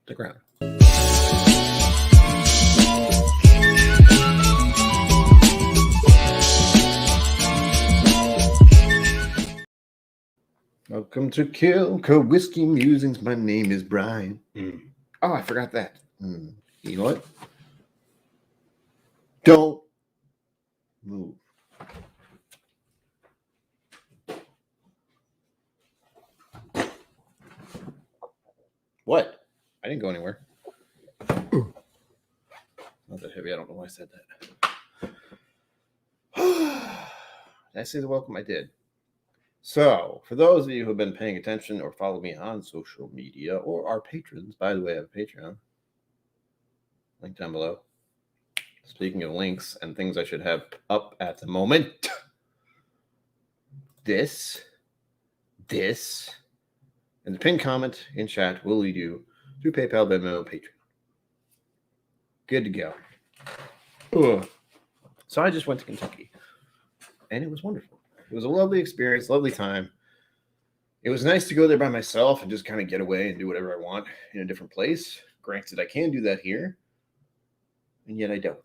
the ground. Welcome to KillCo Whiskey Musings. My name is Brian. Oh, I forgot that. You know what? Don't move. What? I didn't go anywhere. Not that heavy. I don't know why I said that. Did I say the welcome? I did. So, for those of you who have been paying attention or follow me on social media or are patrons, by the way, I have a Patreon. Link down below. Speaking of links and things I should have up at the moment, this, and the pinned comment in chat will lead you to PayPal, Venmo, Patreon. Good to go. Ugh. So I just went to Kentucky, and it was wonderful. It was a lovely experience, lovely time. It was nice to go there by myself and just kind of get away and do whatever I want in a different place. Granted, I can do that here, and yet I don't.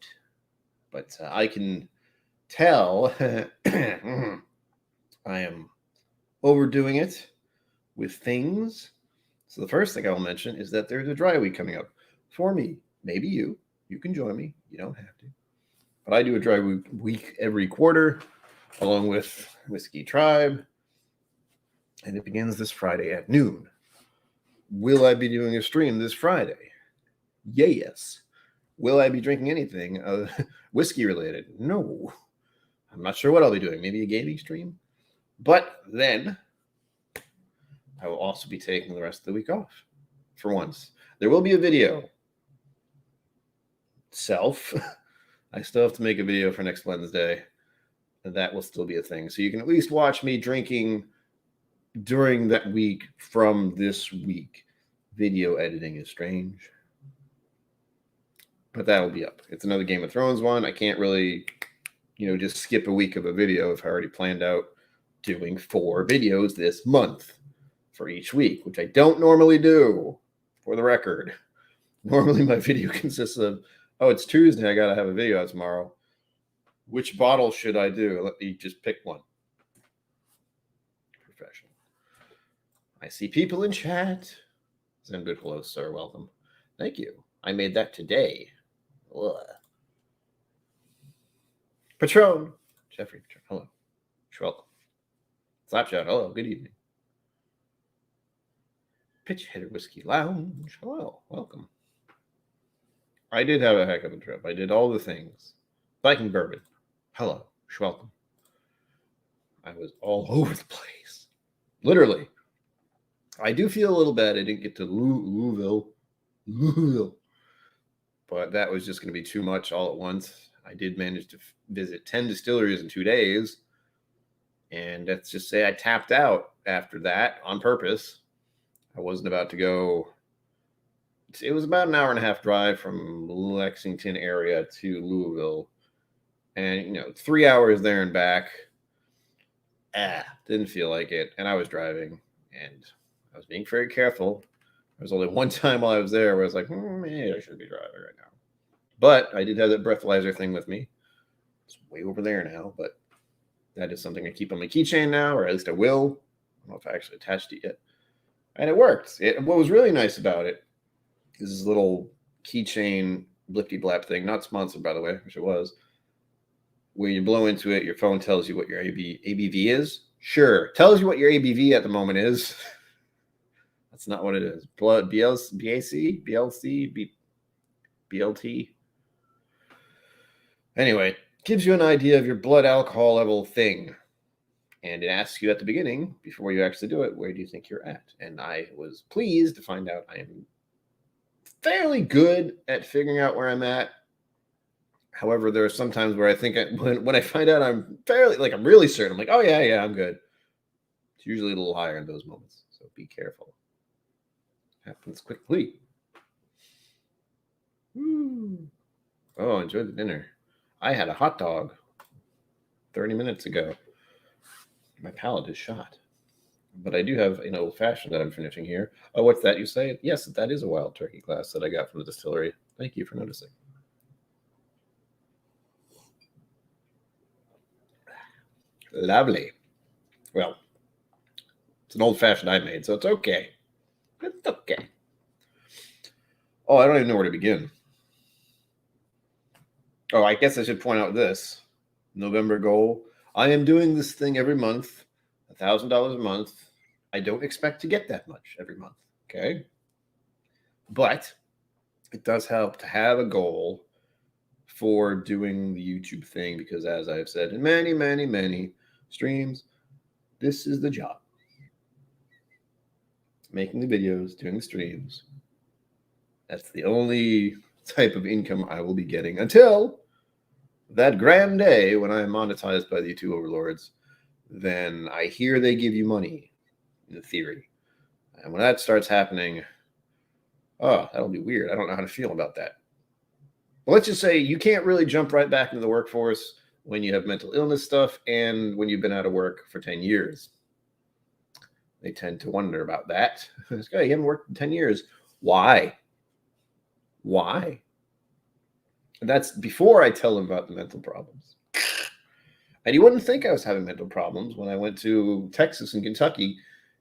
But I can tell I am overdoing it with things. So the first thing I will mention is that there's a dry week coming up for me. Maybe you can join me. You don't have to. But I do a dry week every quarter along with Whiskey Tribe. And it begins this Friday at noon. Will I be doing a stream this Friday? Yes. Will I be drinking anything whiskey related? No. I'm not sure what I'll be doing. Maybe a gaming stream. But then I will also be taking the rest of the week off for once. There will be a video. I still have to make a video for next Wednesday. And that will still be a thing. So you can at least watch me drinking during that week from this week. Video editing is strange. But that'll be up. It's another Game of Thrones one. I can't really, just skip a week of a video if I already planned out doing 4 videos this month for each week, which I don't normally do, for the record. Normally my video consists of, it's Tuesday, I got to have a video out tomorrow. Which bottle should I do? Let me just pick one. Professional. I see people in chat. Send good hello, sir. Welcome. Thank you. I made that today. Ugh. Patron. Jeffrey Patron. Hello. You're welcome. Slapshot. Hello. Good evening. Pitch Hitter Whiskey Lounge. Hello. Welcome. I did have a heck of a trip. I did all the things. Viking Bourbon. Hello. You're welcome. I was all over the place. Literally. I do feel a little bad I didn't get to Louisville. But that was just going to be too much all at once. I did manage to visit 10 distilleries in 2 days. And let's just say I tapped out after that on purpose. I wasn't about to go. It was about an hour and a half drive from Lexington area to Louisville. And, 3 hours there and back. Didn't feel like it. And I was driving. And I was being very careful. There was only one time while I was there where I was like, maybe I should be driving right now. But I did have that breathalyzer thing with me. It's way over there now, but that is something I keep on my keychain now, or at least I will. I don't know if I actually attached it yet. And it worked. What was really nice about it is this little keychain blippy blap thing, not sponsored, by the way, which it was. When you blow into it, your phone tells you what your ABV is. Sure, tells you what your ABV at the moment is. That's not what it is. Blood, BLC, BLT. Anyway, gives you an idea of your blood alcohol level thing. And it asks you at the beginning, before you actually do it, where do you think you're at? And I was pleased to find out I am fairly good at figuring out where I'm at. However, there are some times where I think when I find out I'm I'm really certain. I'm like, oh, yeah, I'm good. It's usually a little higher in those moments. So be careful. Happens quickly. Woo. Oh, enjoy the dinner. I had a hot dog 30 minutes ago. My palate is shot. But I do have an old fashioned that I'm finishing here. Oh, what's that you say? Yes, that is a wild turkey glass that I got from the distillery. Thank you for noticing. Lovely. Well, it's an old fashioned I made, so it's okay. It's okay. Oh, I don't even know where to begin. Oh, I guess I should point out this November goal. I am doing this thing every month, $1,000 a month. I don't expect to get that much every month. Okay. But it does help to have a goal for doing the YouTube thing because, as I've said in many, many, many streams, this is the job. Making the videos, doing the streams. That's the only type of income I will be getting until that grand day when I am monetized by the YouTube overlords. Then I hear they give you money, in theory. And when that starts happening, oh, that'll be weird. I don't know how to feel about that. But let's just say you can't really jump right back into the workforce when you have mental illness stuff and when you've been out of work for 10 years. They tend to wonder about that. This guy, you haven't worked in 10 years. Why? Why? That's before I tell him about the mental problems. And you wouldn't think I was having mental problems when I went to Texas and Kentucky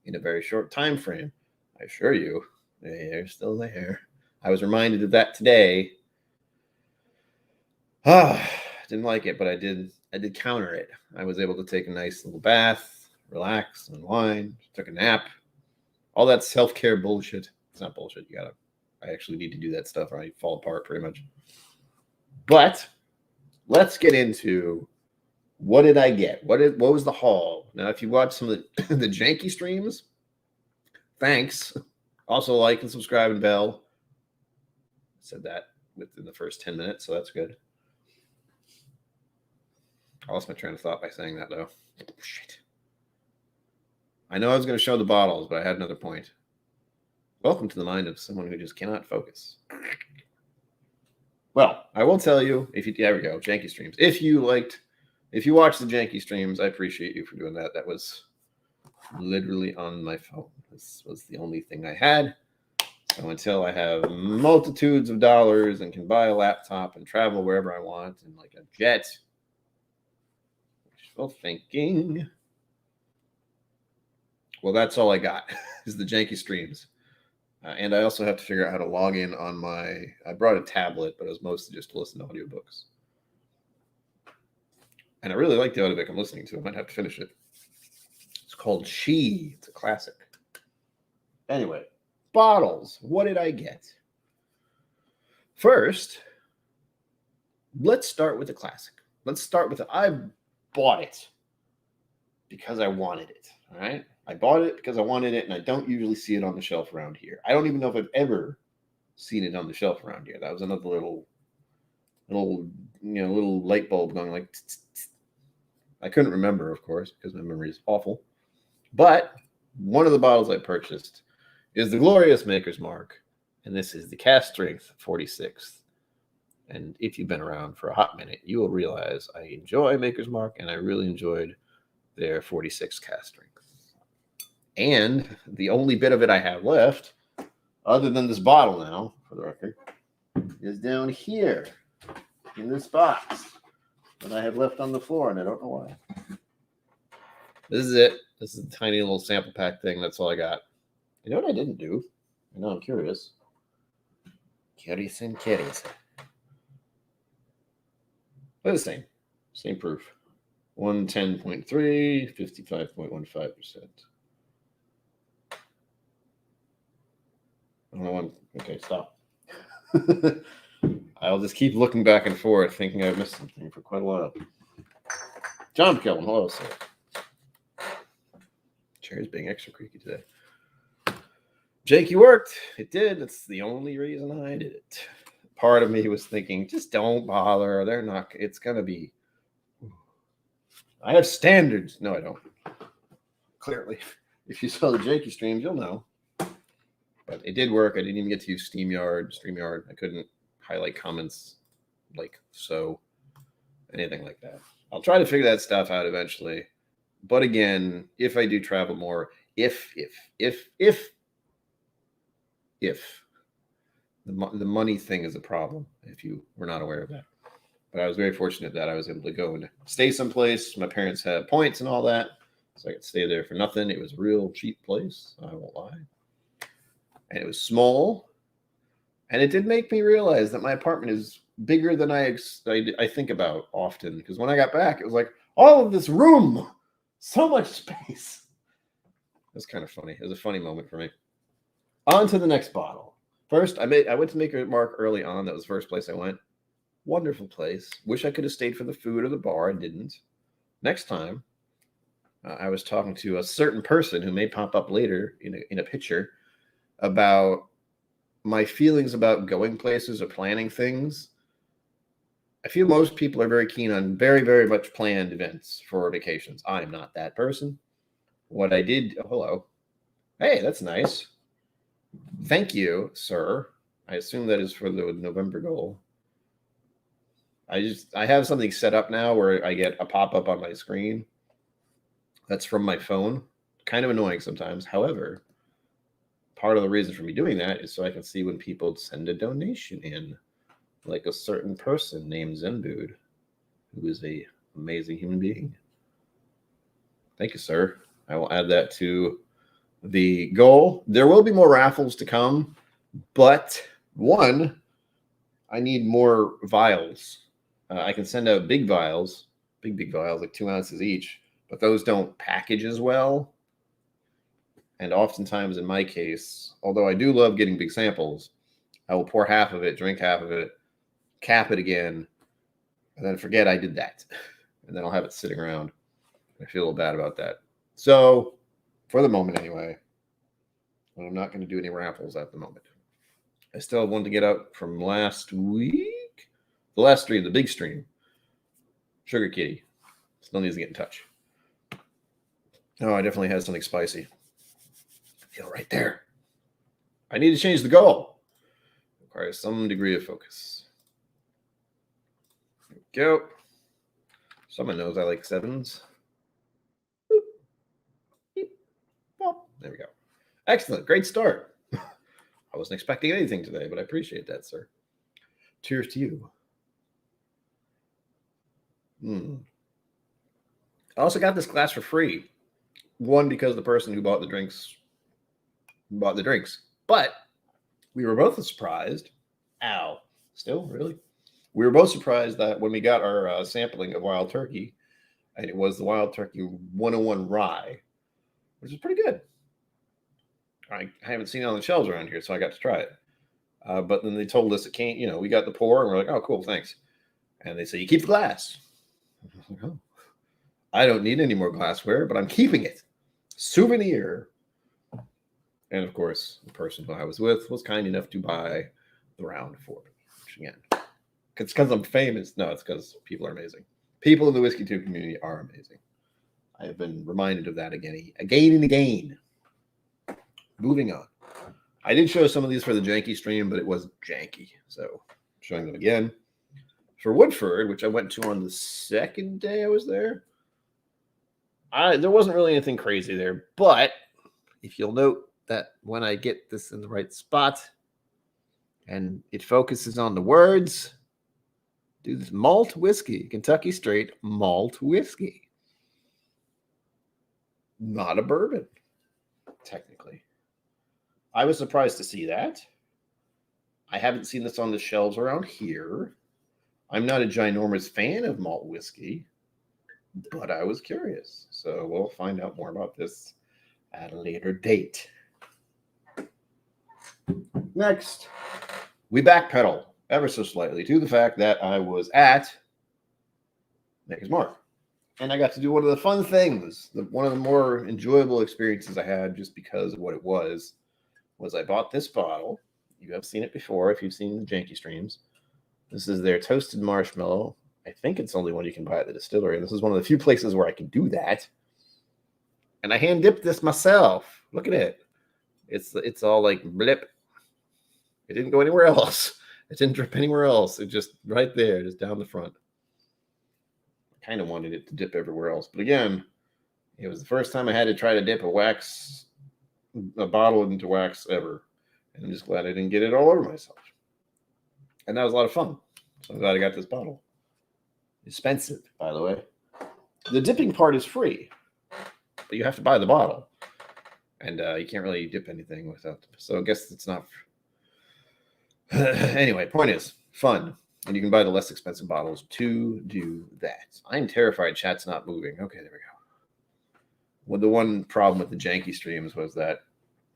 in a very short time frame. I assure you, they're still there. I was reminded of that today. Didn't like it, but I did counter it. I was able to take a nice little bath, relax, unwind, took a nap. All that self-care bullshit. It's not bullshit. I actually need to do that stuff or I fall apart pretty much. But let's get into what did I get? What was the haul? Now, if you watch some of the janky streams, thanks. Also like and subscribe and bell. I said that within the first 10 minutes, so that's good. I lost my train of thought by saying that, though. Shit. I know I was going to show the bottles, but I had another point. Welcome to the mind of someone who just cannot focus. Well, I will tell you, there we go, janky streams. If you watch the janky streams, I appreciate you for doing that. That was literally on my phone. This was the only thing I had. So until I have multitudes of dollars and can buy a laptop and travel wherever I want and like a jet, wishful thinking. Well, that's all I got is the janky streams. And I also have to figure out how to log in on I brought a tablet, but it was mostly just to listen to audiobooks. And I really like the audiobook I'm listening to. I might have to finish it. It's called She. It's a classic. Anyway, bottles. What did I get? First, let's start with the classic. Let's start with I bought it because I wanted it. All right. I bought it because I wanted it, and I don't usually see it on the shelf around here. I don't even know if I've ever seen it on the shelf around here. That was another little light bulb going like. I couldn't remember, of course, because my memory is awful. But one of the bottles I purchased is the glorious Maker's Mark, and this is the Cask Strength 46th. And if you've been around for a hot minute, you will realize I enjoy Maker's Mark, and I really enjoyed their 46 Cask Strength. And the only bit of it I have left, other than this bottle now, for the record, is down here in this box that I have left on the floor, and I don't know why. This is it. This is a tiny little sample pack thing. That's all I got. You know what I didn't do? I know I'm curious. Curious. They're the same. Same proof. 110.3, 55.15%. I don't know when. Okay, stop. I'll just keep looking back and forth, thinking I've missed something for quite a while. John Kelvin, hello, sir. Chair's being extra creaky today. Jake, you worked. It did. That's the only reason I did it. Part of me was thinking, just don't bother. They're not. It's gonna be. I have standards. No, I don't. Clearly, if you saw the Jakey streams, you'll know. But it did work. I didn't even get to use StreamYard. I couldn't highlight comments like so, anything like that. I'll try to figure that stuff out eventually. But again, if I do travel more, if the money thing is a problem, if you were not aware of that. But I was very fortunate that I was able to go and stay someplace. My parents had points and all that, so I could stay there for nothing. It was a real cheap place, I won't lie. And it was small. And it did make me realize that my apartment is bigger than I think about often. Because when I got back, it was like, all of this room, so much space. It was kind of funny. It was a funny moment for me. On to the next bottle. First, I went to make a mark early on. That was the first place I went. Wonderful place. Wish I could have stayed for the food or the bar. I didn't. Next time, I was talking to a certain person who may pop up later in a picture about my feelings about going places or planning things. I feel most people are very keen on very, very much planned events for vacations. I am not that person. What I did, oh, hello. Hey, that's nice. Thank you, sir. I assume that is for the November goal. I have something set up now where I get a pop-up on my screen. That's from my phone. Kind of annoying sometimes. However, part of the reason for me doing that is so I can see when people send a donation in, like a certain person named Zenbood, who is an amazing human being. Thank you, sir. I will add that to the goal. There will be more raffles to come, but one, I need more vials. I can send out big vials, big vials, like 2 ounces each, but those don't package as well. And oftentimes in my case, although I do love getting big samples, I will pour half of it, drink half of it, cap it again, and then forget I did that. And then I'll have it sitting around. I feel a little bad about that. So for the moment anyway, I'm not going to do any raffles at the moment. I still have one to get out from last week. The last stream, the big stream. Sugar Kitty. Still needs to get in touch. Oh, I definitely had something spicy. I feel right there. I need to change the goal. It requires some degree of focus. There we go. Someone knows I like sevens. There we go. Excellent. Great start. I wasn't expecting anything today, but I appreciate that, sir. Cheers to you. I also got this glass for free. One, because the person who bought the drinks bought the drinks. But we were both surprised. Ow. Still, really? We were both surprised that when we got our sampling of Wild Turkey, and it was the Wild Turkey 101 Rye, which is pretty good. I haven't seen it on the shelves around here, so I got to try it. But then they told us it can't, we got the pour, and we're like, oh, cool, thanks. And they say, you keep the glass. Oh, I don't need any more glassware, but I'm keeping it. Souvenir. And of course, the person who I was with was kind enough to buy the round for me. Which again, it's because I'm famous. No, it's because people are amazing. People in the Whiskey Tube community are amazing. I have been reminded of that again and again. Moving on. I did show some of these for the janky stream, but it was janky. So I'm showing them again. For Woodford, which I went to on the second day I was there, there wasn't really anything crazy there. But if you'll note that when I get this in the right spot and it focuses on the words, do this malt whiskey, Kentucky straight malt whiskey. Not a bourbon, technically. I was surprised to see that. I haven't seen this on the shelves around here. I'm not a ginormous fan of malt whiskey, but I was curious. So we'll find out more about this at a later date. Next, we backpedal ever so slightly to the fact that I was at Maker's Mark. And I got to do one of the fun things, one of the more enjoyable experiences I had just because of what it was I bought this bottle. You have seen it before if you've seen the janky streams. This is their toasted marshmallow. I think it's the only one you can buy at the distillery. And this is one of the few places where I can do that. And I hand dipped this myself. Look at it. It's all like blip. It didn't go anywhere else. It didn't drip anywhere else. It just right there, just down the front. I kind of wanted it to dip everywhere else. But again, it was the first time I had to try to dip a wax a bottle into wax ever. And I'm just glad I didn't get it all over myself. And that was a lot of fun. So I'm glad I got this bottle. Expensive, by the way. The dipping part is free, but you have to buy the bottle. And you can't really dip anything without. So I guess it's not. Anyway, point is fun. And you can buy the less expensive bottles to do that. I'm terrified chat's not moving. Okay, there we go. Well, the one problem with the janky streams was that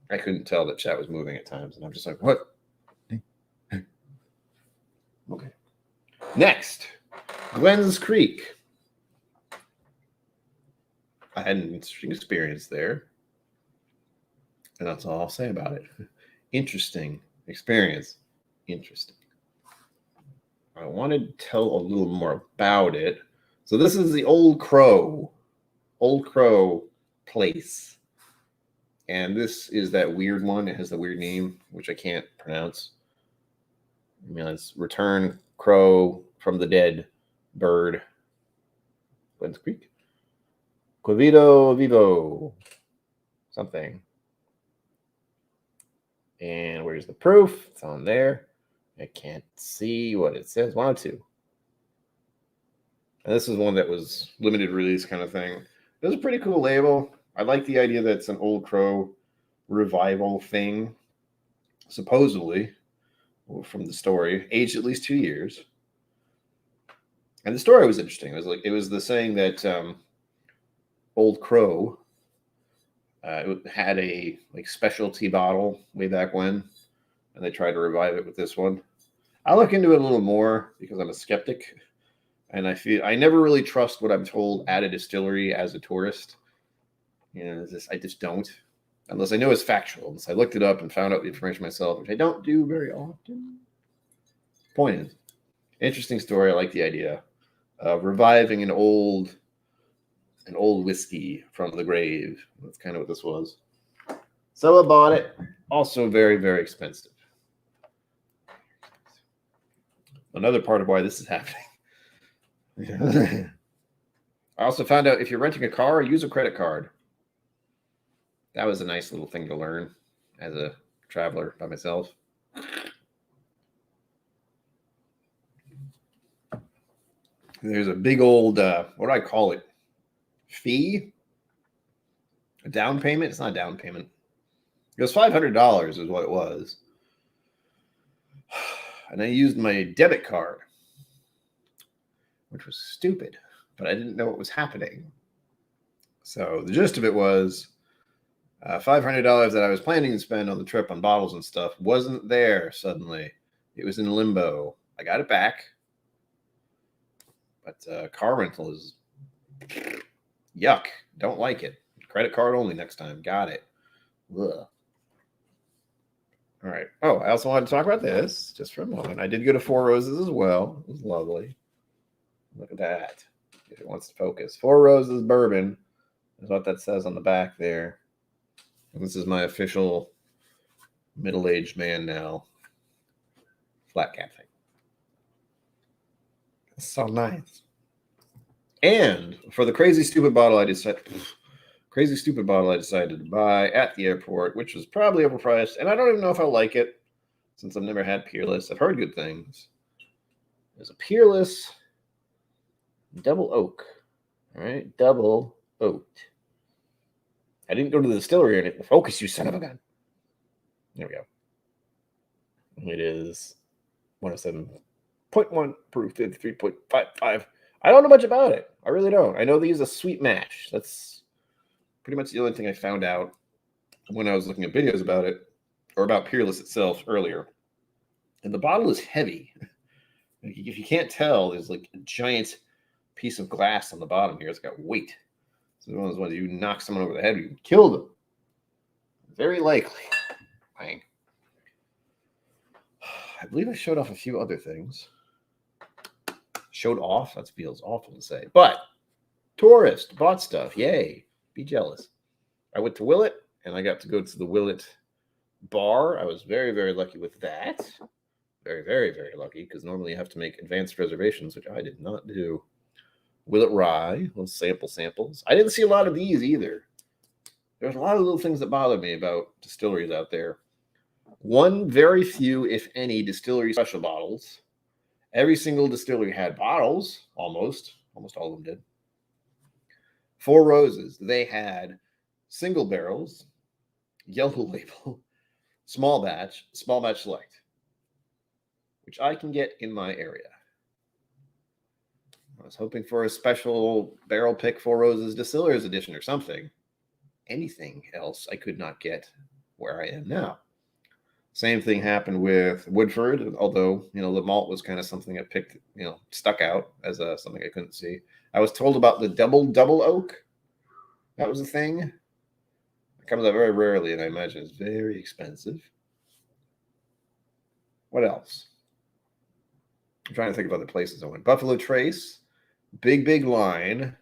I couldn't tell that chat was moving at times. And I'm just like, what? Okay. Next, Gwen's Creek. I had an interesting experience there. And that's all I'll say about it. Interesting experience. Interesting. I wanted to tell a little more about it. So this is the Old Crow place. And this is that weird one. It has the weird name, which I can't pronounce. I mean, it's Return Crow from the Dead Bird. Gwen's Creek. Quivito Vivo. Something. And where's the proof? It's on there. I can't see what it says. 102. And this is one that was limited release kind of thing. It was a pretty cool label. I like the idea that it's an Old Crow revival thing. Supposedly, from the story, aged at least 2 years. And the story was interesting. It was the saying that Old Crow it had a specialty bottle way back when, and they tried to revive it with this one. I'll look into it a little more because I'm a skeptic, and I never really trust what I'm told at a distillery as a tourist. I just don't, unless I know it's factual. Unless I looked it up and found out the information myself, which I don't do very often. Point is, interesting story. I like the idea of reviving an old whiskey from the grave. That's kind of what this was. So I bought it. Also very, very expensive. Another part of why this is happening. I also found out if you're renting a car, use a credit card. That was a nice little thing to learn as a traveler by myself. There's a big old, what do I call it? Fee? A down payment? It's not a down payment. It was $500 is what it was. And I used my debit card, which was stupid, but I didn't know what was happening. So the gist of it was $500 that I was planning to spend on the trip on bottles and stuff wasn't there suddenly. It was in limbo. I got it back. But car rental is yuck. Don't like it. Credit card only next time. Got it. Ugh. All right. Oh, I also wanted to talk about this just for a moment. I did go to Four Roses as well. It was lovely. Look at that. If it wants to focus. Four Roses bourbon is what that says on the back there. And this is my official middle-aged man now flat cap thing. It's so nice. And for the crazy stupid bottle I decided to buy at the airport, which was probably overpriced, and I don't even know if I like it since I've never had Peerless. I've heard good things. There's a Peerless Double Oak. All right, Double Oaked. I didn't go to the distillery and it focus, you son of a gun. There we go. It is 107.1 proof, 53.55. I don't know much about it. I really don't. I know they use a sweet mash. That's pretty much the only thing I found out when I was looking at videos about it, or about Peerless itself earlier. And the bottle is heavy. If you can't tell, there's like a giant piece of glass on the bottom here. It's got weight. So one of those ones you knock someone over the head, you can kill them. Very likely. Bang. I believe I showed off a few other things. Showed off? That feels awful to say. But tourist, bought stuff. Yay. Be jealous. I went to Willet, and I got to go to the Willet bar. I was very, very lucky with that. Very, very, very lucky, because normally you have to make advanced reservations, which I did not do. Willet Rye, little samples. I didn't see a lot of these either. there's a lot of little things that bother me about distilleries out there. One, very few, if any, distillery special bottles. Every single distillery had bottles, almost all of them did. Four Roses, they had single barrels, yellow label, small batch select, which I can get in my area. I was hoping for a special barrel pick Four Roses Distillers edition or something. Anything else I could not get where I am now. Same thing happened with Woodford, although, the malt was kind of something I picked, stuck out as something I couldn't see. I was told about the double oak. That was a thing. It comes out very rarely, and I imagine it's very expensive. What else? I'm trying to think of other places I went. Buffalo Trace, big line.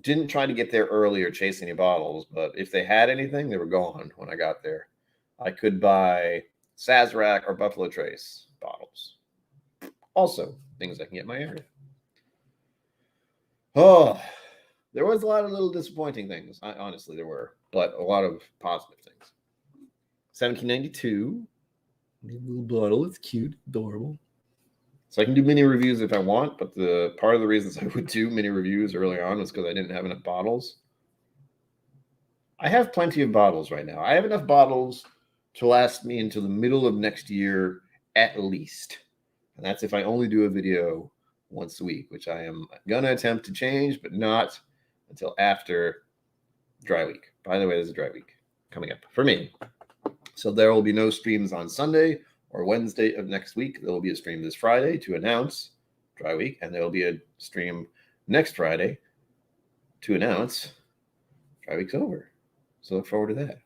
Didn't try to get there early or chase any bottles, but if they had anything, they were gone when I got there. I could buy Sazerac or Buffalo Trace bottles. Also, things I can get in my area. Oh, there was a lot of little disappointing things. Honestly, there were, but a lot of positive things. 1792. Little bottle. It's cute, adorable. So I can do mini reviews if I want, but the part of the reasons I would do mini reviews early on was because I didn't have enough bottles. I have plenty of bottles right now. I have enough bottles to last me until the middle of next year at least. And that's if I only do a video once a week, which I am going to attempt to change, but not until after dry week. By the way, there's a dry week coming up for me. So there will be no streams on Sunday or Wednesday of next week. There will be a stream this Friday to announce dry week, and there will be a stream next Friday to announce dry week's over. So look forward to that.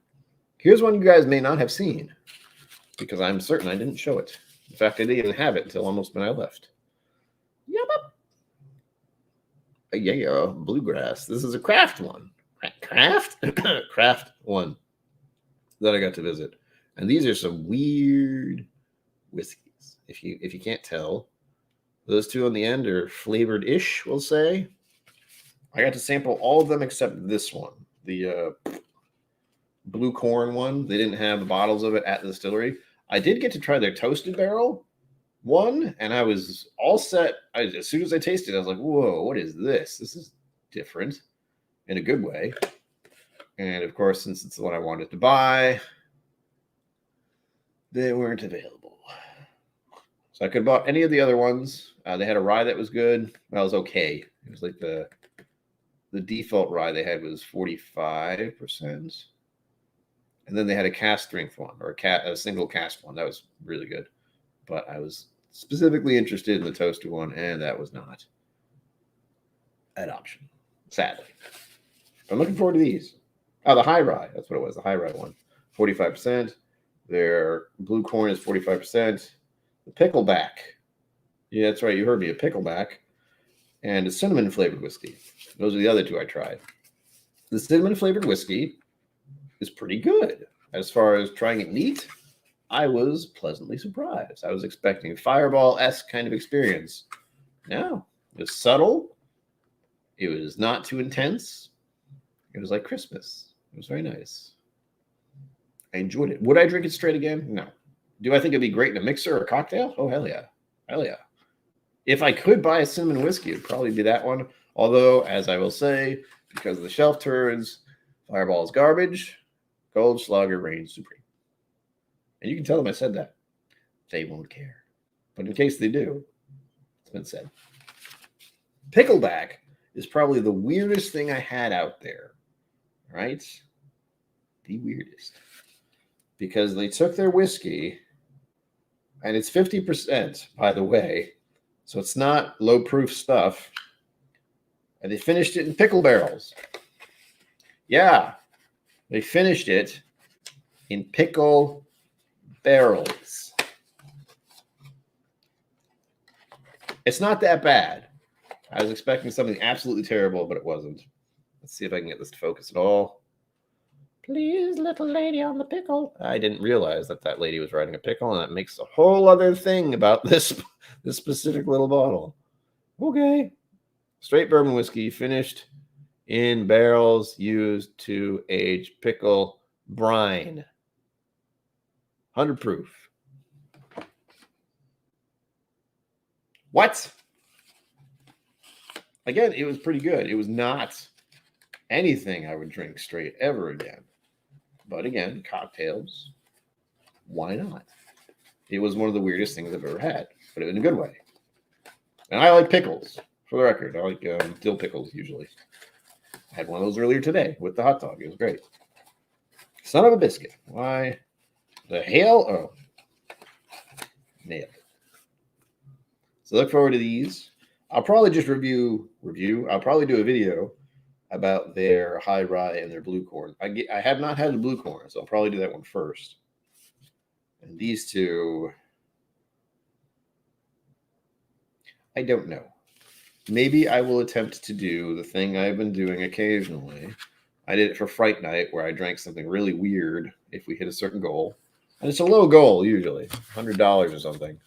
Here's one you guys may not have seen because I'm certain I didn't show it. In fact, I didn't even have it until almost when I left. Yeah, Bluegrass. This is a craft one. Craft one that I got to visit. And these are some weird whiskeys. If you can't tell, those two on the end are flavored-ish, we'll say. I got to sample all of them except this one, the blue corn one. They didn't have the bottles of it at the distillery. I did get to try their toasted barrel one, and I was all set. As soon as I tasted it, I was like, whoa, what is this? This is different in a good way. And of course, since it's the one I wanted to buy, they weren't available. So I could have bought any of the other ones. They had a rye that was good. That was okay. It was like the default rye they had was 45%. And then they had a cask strength one, or a single cask one. That was really good. But I was specifically interested in the toasted one, and that was not an option, sadly. I'm looking forward to these. Oh, the high rye. That's what it was, the high rye one. 45%. Their blue corn is 45%. The pickleback. Yeah, that's right. You heard me. A pickleback. And a cinnamon flavored whiskey. Those are the other two I tried. The cinnamon flavored whiskey is pretty good. As far as trying it neat, I was pleasantly surprised. I was expecting Fireball-esque kind of experience. No, it was subtle. It was not too intense. It was like Christmas. It was very nice. I enjoyed it. Would I drink it straight again? No. Do I think it'd be great in a mixer or a cocktail? Oh, hell yeah. Hell yeah. If I could buy a cinnamon whiskey, it would probably be that one. Although, as I will say, because of the shelf turns, Fireball is garbage. Goldschlager reigns supreme. And you can tell them I said that. They won't care. But in case they do, it's been said. Pickleback is probably the weirdest thing I had out there. Right? The weirdest. Because they took their whiskey, and it's 50%, by the way. So it's not low-proof stuff. And they finished it in pickle barrels. Yeah. They finished it in pickle barrels. It's not that bad. I was expecting something absolutely terrible, but it wasn't. Let's see if I can get this to focus at all. Please, little lady on the pickle. I didn't realize that lady was riding a pickle, and that makes a whole other thing about this specific little bottle. Okay. Straight bourbon whiskey, finished in barrels used to age pickle brine. 100 proof. What? Again, it was pretty good. It was not anything I would drink straight ever again. But again, cocktails, why not? It was one of the weirdest things I've ever had, but in a good way. And I like pickles, for the record. I like dill pickles usually. I had one of those earlier today with the hot dog. It was great. Son of a biscuit. Why the hell? Oh, nailed it. So look forward to these. I'll probably just review. I'll probably do a video about their high rye and their blue corn. I have not had the blue corn, so I'll probably do that one first. And these two, I don't know. Maybe I will attempt to do the thing I've been doing occasionally. I did it for Fright Night, where I drank something really weird if we hit a certain goal. And it's a low goal, usually, $100 or something.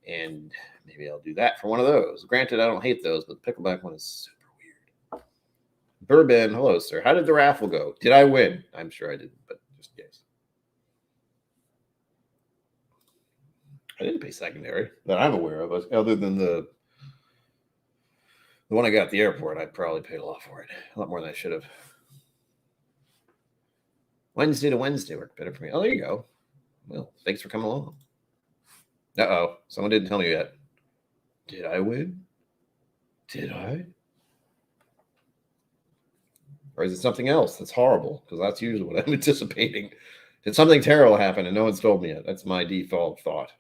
And maybe I'll do that for one of those. Granted, I don't hate those, but the pickleback one is super weird. Bourbon, hello, sir. How did the raffle go? Did I win? I'm sure I didn't, but just in case. I didn't pay secondary that I'm aware of, other than the one I got at the airport. I probably paid a lot for it. A lot more than I should have. Wednesday to Wednesday worked better for me. Oh, there you go. Well, thanks for coming along. Uh-oh. Someone didn't tell me yet. Did I win? Did I? Or is it something else that's horrible? Because that's usually what I'm anticipating. Did something terrible happen and no one's told me yet? That's my default thought.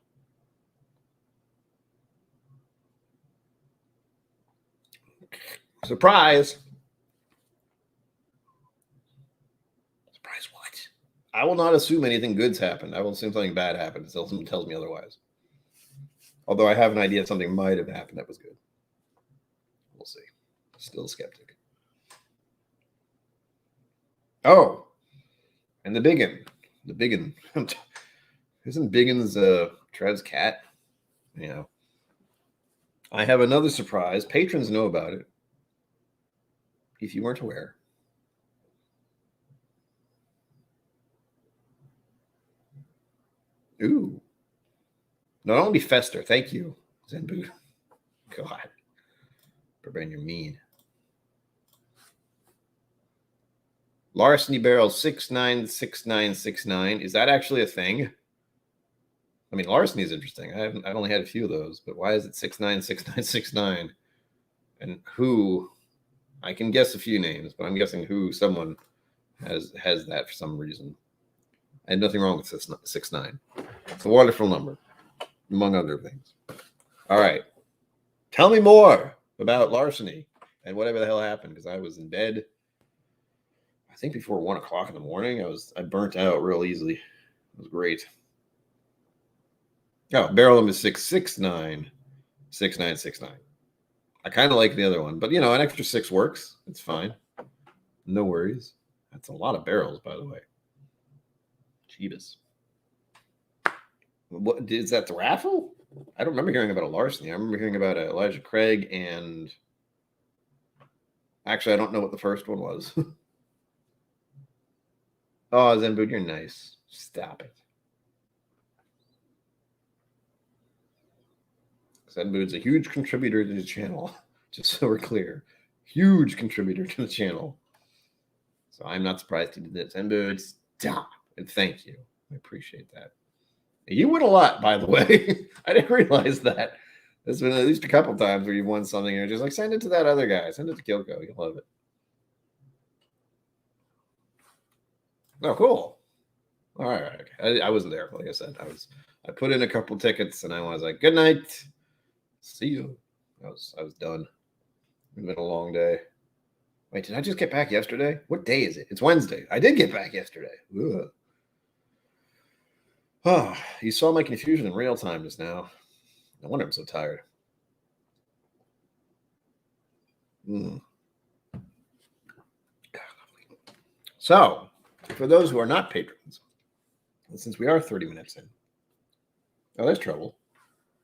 Surprise. Surprise what? I will not assume anything good's happened. I will assume something bad happened until someone tells me otherwise. Although I have an idea something might have happened that was good. We'll see. Still a skeptic. Oh, and the biggin. The biggin. Isn't Biggins Trev's cat? You know. I have another surprise. Patrons know about it. If you weren't aware. Ooh. Not only Fester. Thank you, Zen Boot. God. Bourbon, you're mean. Larceny barrel 696969. Is that actually a thing? I mean, larceny is interesting. I've only had a few of those, but why is it 696969? And who? I can guess a few names, but I'm guessing who someone has that for some reason. I had nothing wrong with 69. It's a wonderful number, among other things. All right. Tell me more about larceny and whatever the hell happened, because I was in bed. I think before 1 o'clock in the morning. I burnt out real easily. It was great. Oh, barrel number 6696969. I kind of like the other one, but you know, an extra 6 works. It's fine. No worries. That's a lot of barrels, by the way. Jeebus. What is that? The raffle? I don't remember hearing about a larceny. I remember hearing about Elijah Craig, and actually, I don't know what the first one was. Oh, Zenboot, you're nice. Stop it. Zenboot's a huge contributor to the channel, just so we're clear. Huge contributor to the channel. So I'm not surprised he did that. Zenboot, stop. And thank you. I appreciate that. You win a lot, by the way. I didn't realize that. There's been at least a couple times where you've won something and you're just like, send it to that other guy. Send it to KillCo. You'll love it. Oh, cool. All right. I wasn't there. Like I said, I put in a couple tickets and I was like, good night. See you. I was done. It's been a long day. Wait, did I just get back yesterday? What day is it? It's Wednesday. I did get back yesterday. Ugh. Oh, you saw my confusion in real time just now. No wonder I'm so tired. So, for those who are not patrons, since we are 30 minutes in, oh, there's trouble.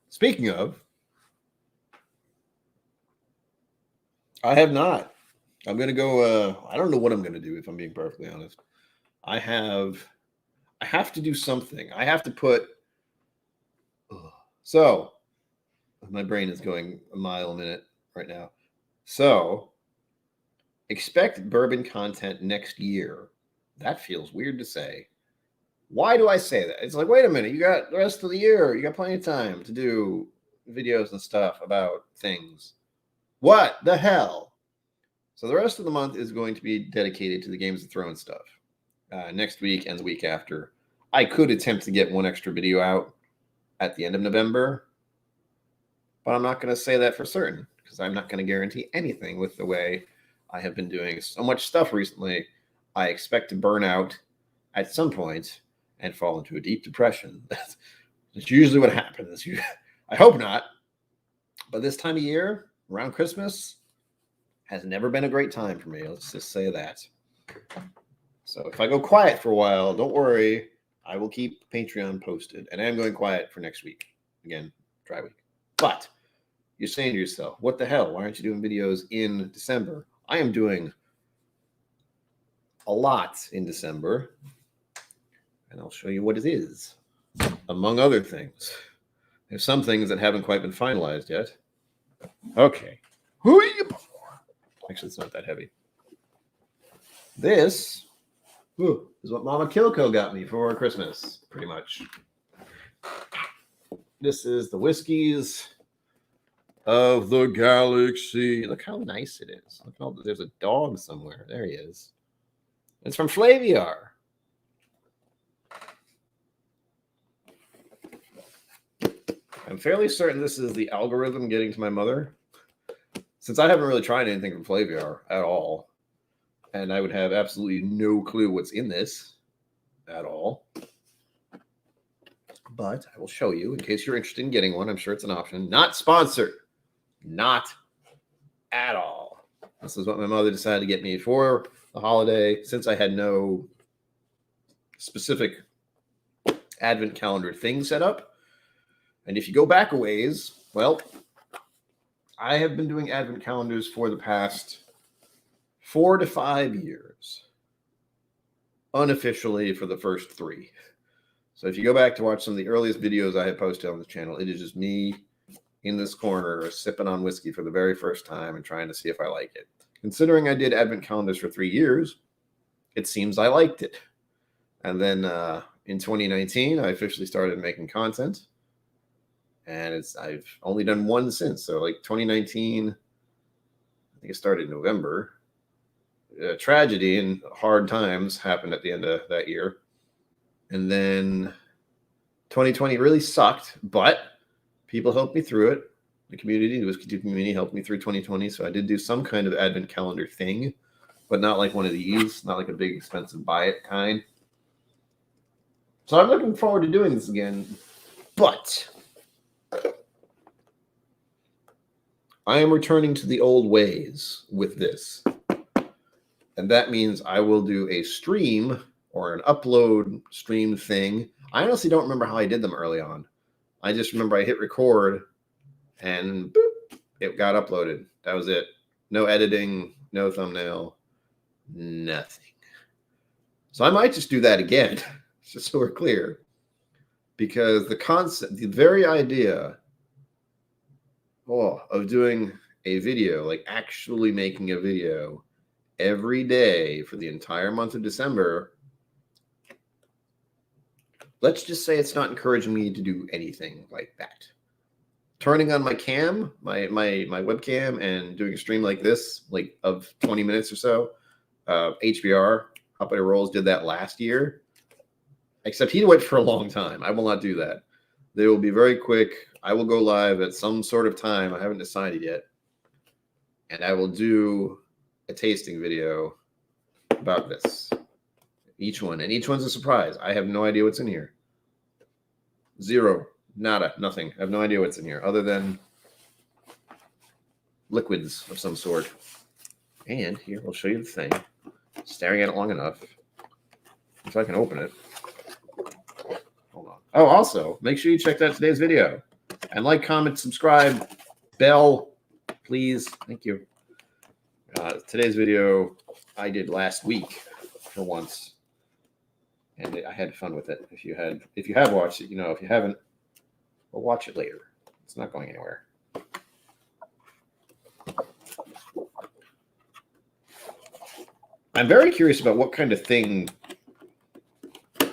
Speaking of, I have not I'm gonna go. I don't know what I'm gonna do if I'm being perfectly honest. I have to do something. I have to put. So, my brain is going a mile a minute right now. So, expect bourbon content next year. That feels weird to say. Why do I say that? It's like, wait a minute, you got the rest of the year. You got plenty of time to do videos and stuff about things. What the hell? So the rest of the month is going to be dedicated to the Games of Thrones stuff. Next week and the week after, I could attempt to get one extra video out at the end of November, but I'm not going to say that for certain because I'm not going to guarantee anything with the way I have been doing so much stuff recently. I expect to burn out at some point and fall into a deep depression. That's usually what happens. I hope not. But this time of year, around Christmas, has never been a great time for me. Let's just say that. So if I go quiet for a while, don't worry. I will keep Patreon posted. And I am going quiet for next week. Again, dry week. But you're saying to yourself, what the hell? Why aren't you doing videos in December? I am doing a lot in December. And I'll show you what it is, among other things. There's some things that haven't quite been finalized yet. Okay. Who are you? Actually, it's not that heavy. This is what Mama KillCo got me for Christmas, pretty much. This is the whiskeys of the galaxy. Look how nice it is. Look how there's a dog somewhere. There he is. It's from Flaviar. I'm fairly certain this is the algorithm getting to my mother, since I haven't really tried anything from Flaviar at all, and I would have absolutely no clue what's in this at all. But I will show you in case you're interested in getting one. I'm sure it's an option. Not sponsored. Not at all. This is what my mother decided to get me for the holiday, since I had no specific advent calendar thing set up. And if you go back a ways, well, I have been doing advent calendars for the past 4 to 5 years. Unofficially for the first 3. So if you go back to watch some of the earliest videos I have posted on this channel, it is just me in this corner sipping on whiskey for the very first time and trying to see if I like it. Considering I did advent calendars for 3 years, it seems I liked it. And then in 2019, I officially started making content. And I've only done one since. So like 2019, I think it started in November. Tragedy and hard times happened at the end of that year. And then 2020 really sucked, but people helped me through it. The whiskey community helped me through 2020. So I did do some kind of advent calendar thing, but not like one of these, not like a big expensive buy it kind. So I'm looking forward to doing this again, but I am returning to the old ways with this. And that means I will do a stream or an upload stream thing. I honestly don't remember how I did them early on. I just remember I hit record and boop, it got uploaded. That was it. No editing, no thumbnail, nothing. So I might just do that again, just so we're clear. Because the concept, the very idea of doing a video, like actually making a video every day for the entire month of December, let's just say it's not encouraging me to do anything like that. Turning on my cam, my webcam, and doing a stream like this, like of 20 minutes or so, HBR, Up It Rolls, did that last year. Except he went for a long time. I will not do that. They will be very quick. I will go live at some sort of time. I haven't decided yet. And I will do a tasting video about this. Each one. And each one's a surprise. I have no idea what's in here. Zero. Nada. Nothing. I have no idea what's in here other than liquids of some sort. And here, I'll show you the thing. Staring at it long enough. If I can open it. Hold on. Oh, also, make sure you check out today's video. And like, comment, subscribe, bell, please. Thank you. Today's video I did last week for once, and I had fun with it. If you have watched it, you know. If you haven't, we'll watch it later. It's not going anywhere. I'm very curious about what kind of thing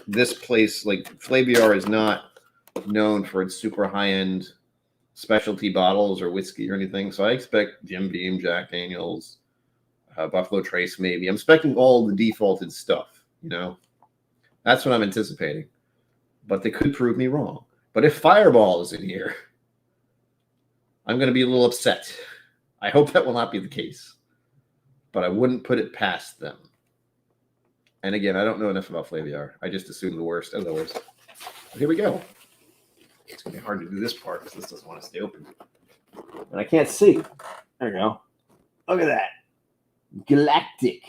this place, like Flaviar, is not known for its super high-end specialty bottles or whiskey or anything. So I expect Jim Beam, Jack Daniels, Buffalo Trace, maybe. I'm expecting all the defaulted stuff, you know. That's what I'm anticipating. But they could prove me wrong. But if Fireball is in here, I'm going to be a little upset. I hope that will not be the case. But I wouldn't put it past them. And again, I don't know enough about Flaviar. I just assume the worst of the worst. But here we go. It's going to be hard to do this part because this doesn't want to stay open. And I can't see. There we go. Look at that. Galactic.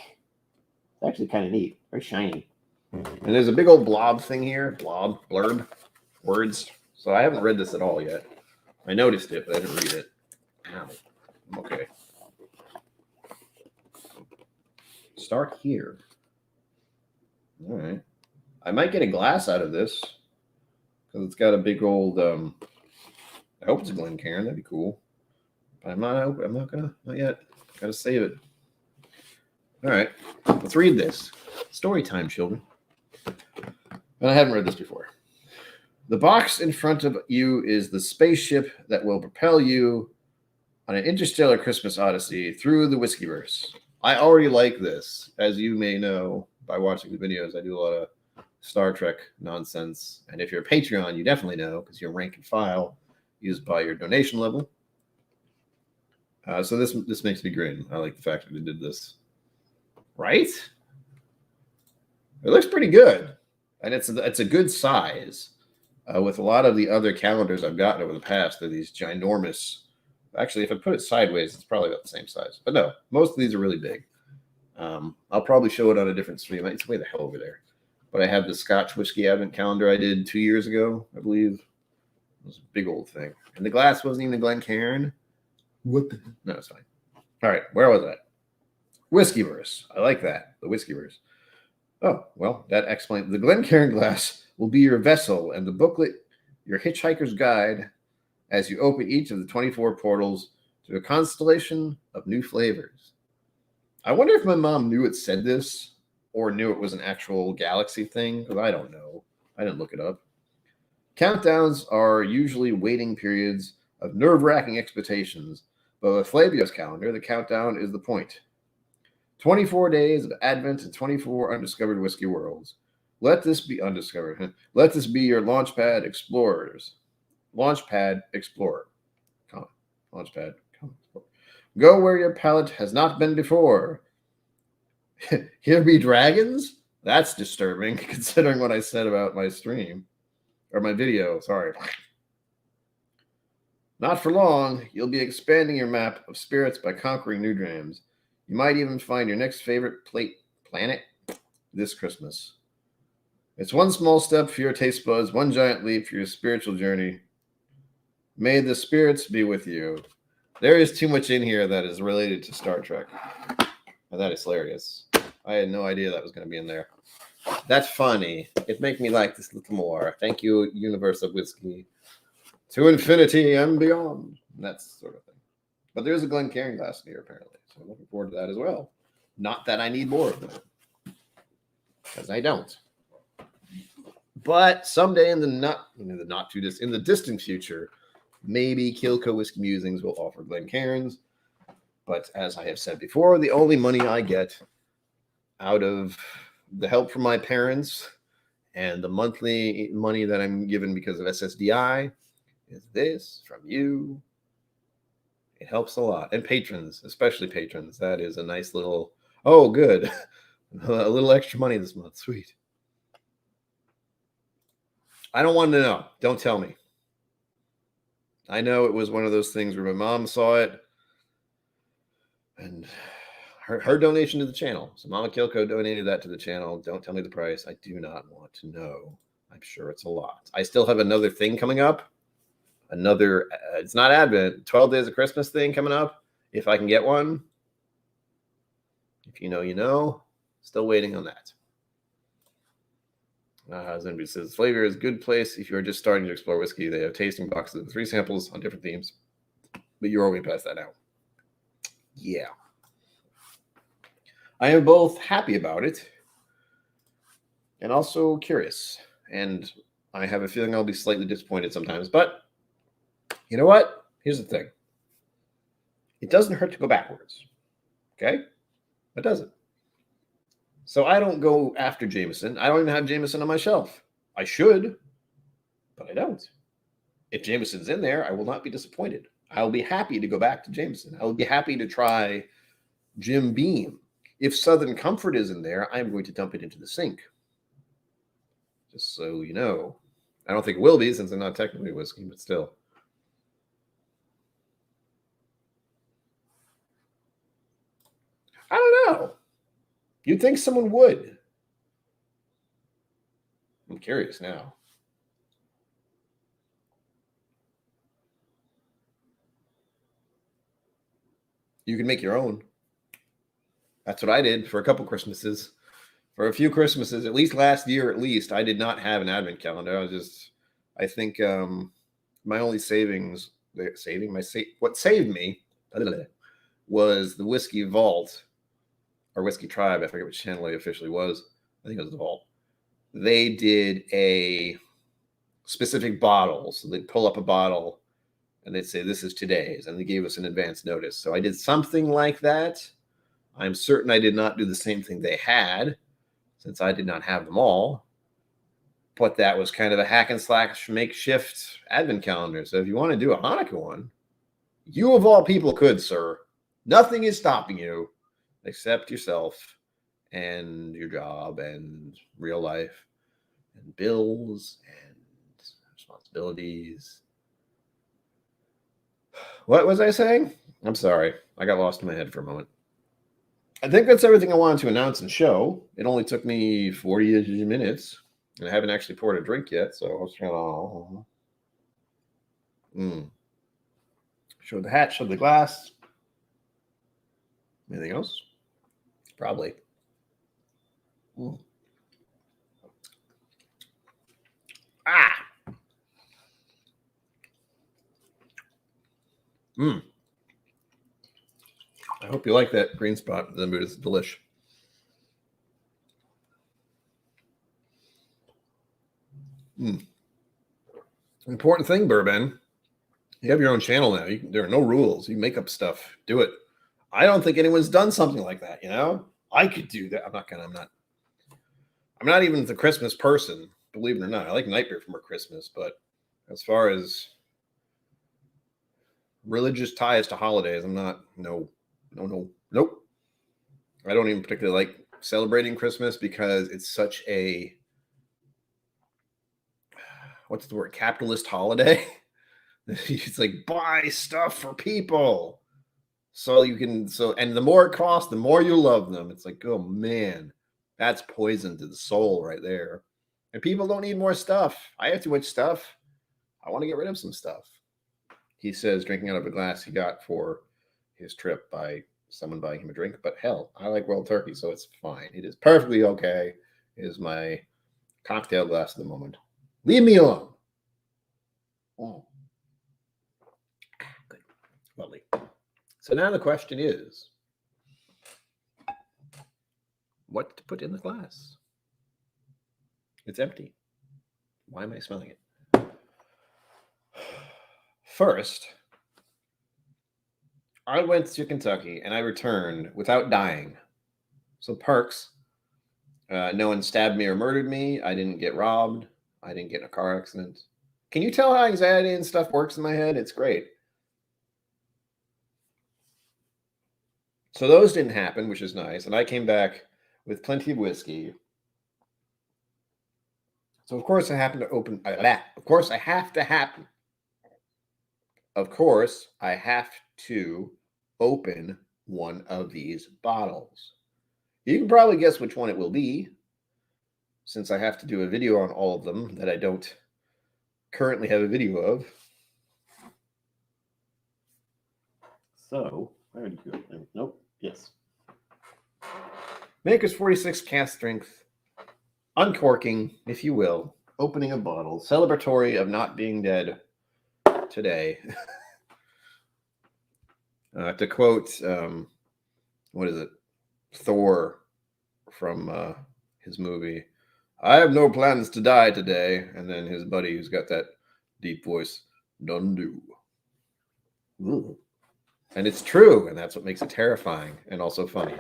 It's actually kind of neat. Very shiny. And there's a big old blob thing here. Blurb, words. So I haven't read this at all yet. I noticed it, but I didn't read it. Ow. Okay. Start here. All right. I might get a glass out of this because it's got a big old. I hope it's a Glencairn. That'd be cool. But I'm not yet. Gotta save it. All right. Let's read this. Story time, children. And I haven't read this before. The box in front of you is the spaceship that will propel you on an interstellar Christmas odyssey through the Whiskeyverse. I already like this. As you may know by watching the videos, I do a lot of Star Trek nonsense. And if you're a Patreon, you definitely know because you're rank and file used by your donation level. So this makes me grin. I like the fact that they did this. Right? It looks pretty good. And it's a good size. With a lot of the other calendars I've gotten over the past, they're these ginormous. Actually, if I put it sideways, it's probably about the same size. But no, most of these are really big. I'll probably show it on a different stream. It's way the hell over there. But I have the Scotch Whiskey Advent Calendar I did 2 years ago, I believe. It was a big old thing. And the glass wasn't even a Glencairn. What the? No, it's fine. All right, where was I? Whiskeyverse. I like that. The Whiskeyverse. Oh, well, that explains. The Glencairn glass will be your vessel, and the booklet, your hitchhiker's guide, as you open each of the 24 portals to a constellation of new flavors. I wonder if my mom knew it said this or knew it was an actual galaxy thing, because I don't know. I didn't look it up. Countdowns are usually waiting periods of nerve-wracking expectations, but with Flaviar's calendar, the countdown is the point. 24 days of Advent and 24 undiscovered whiskey worlds. Let this be undiscovered. Let this be your Launchpad Explorers. Launchpad Explorer. Come on. Launchpad. Come on. Go where your palate has not been before. Here be dragons? That's disturbing, considering what I said about my stream. Or my video, sorry. Not for long, you'll be expanding your map of spirits by conquering new dreams. You might even find your next favorite planet this Christmas. It's one small step for your taste buds, one giant leap for your spiritual journey. May the spirits be with you. There is too much in here that is related to Star Trek. And that is hilarious. I had no idea that was going to be in there. That's funny. It makes me like this a little more. Thank you, Universe of Whiskey. To infinity and beyond. That sort of thing. But there's a Glencairn glass in here, apparently. So I'm looking forward to that as well. Not that I need more of them. Because I don't. But someday in the distant future, maybe KillCo Whiskey Musings will offer Glencairns. But as I have said before, the only money I get out of the help from my parents and the monthly money that I'm given because of SSDI is this from you. It helps a lot. And patrons, especially patrons. That is a nice little, oh, good. A little extra money this month. Sweet. I don't want to know. Don't tell me. I know it was one of those things where my mom saw it and her donation to the channel. So Mama KillCo donated that to the channel. Don't tell me the price. I do not want to know. I'm sure it's a lot. I still have another thing coming up. It's not Advent, 12 Days of Christmas thing coming up. If I can get one. If you know, you know. Still waiting on that. Zenby says, flavor is a good place if you're just starting to explore whiskey. They have tasting boxes with 3 samples on different themes, but you're already past that now. Yeah. I am both happy about it and also curious. And I have a feeling I'll be slightly disappointed sometimes. But you know what? Here's the thing. It doesn't hurt to go backwards. Okay? It doesn't. So I don't go after Jameson. I don't even have Jameson on my shelf. I should, but I don't. If Jameson's in there, I will not be disappointed. I'll be happy to go back to Jameson. I'll be happy to try Jim Beam. If Southern Comfort is in there, I'm going to dump it into the sink. Just so you know. I don't think it will be since I'm not technically whiskey, but still. I don't know. You'd think someone would. I'm curious now. You can make your own. That's what I did for a couple Christmases. For a few Christmases, at least last year, I did not have an advent calendar. I think my only what saved me was the Whiskey Vault or Whiskey Tribe. I forget which channel it officially was. I think it was the Vault. They did a specific bottle. So they'd pull up a bottle and they'd say, this is today's. And they gave us an advance notice. So I did something like that. I'm certain I did not do the same thing they had, since I did not have them all. But that was kind of a hack and slash makeshift advent calendar. So if you want to do a Hanukkah one, you of all people could, sir. Nothing is stopping you except yourself and your job and real life and bills and responsibilities. What was I saying? I'm sorry. I got lost in my head for a moment. I think that's everything I wanted to announce and show. It only took me 40 minutes, and I haven't actually poured a drink yet, so I was trying to show the hat, show the glass. Anything else? Probably. I hope you like that green spot. The mood is delish. Important thing, Bourbon. You have your own channel now. There are no rules. You make up stuff. Do it. I don't think anyone's done something like that. You know, I could do that. I'm not even the Christmas person, believe it or not. I like night beer for Christmas, but as far as religious ties to holidays, I'm not. Nope. I don't even particularly like celebrating Christmas because it's such a, what's the word, capitalist holiday. It's like, buy stuff for people so you can, and the more it costs, the more you love them. It's like, oh man, that's poison to the soul right there. And people don't need more stuff. I have too much stuff. I want to get rid of some stuff. He says drinking out of a glass he got for his trip by someone buying him a drink, but hell, I like Wild Turkey, so it's fine. It is perfectly okay. It is my cocktail glass at the moment. Leave me alone. Good. Lovely. So now the question is, what to put in the glass? It's empty. Why am I smelling it? First, I went to Kentucky and I returned without dying. So perks. No one stabbed me or murdered me. I didn't get robbed. I didn't get in a car accident. Can you tell how anxiety and stuff works in my head? It's great. So those didn't happen, which is nice. And I came back with plenty of whiskey. So of course I have to open one of these bottles. You can probably guess which one it will be, since I have to do a video on all of them that I don't currently have a video of. So, where did you go? Nope. Yes. Maker's 46 cast strength, uncorking, if you will, opening a bottle, celebratory of not being dead today. To quote, what is it? Thor from his movie. I have no plans to die today. And then his buddy, who's got that deep voice, none do. Ooh. And it's true, and that's what makes it terrifying and also funny.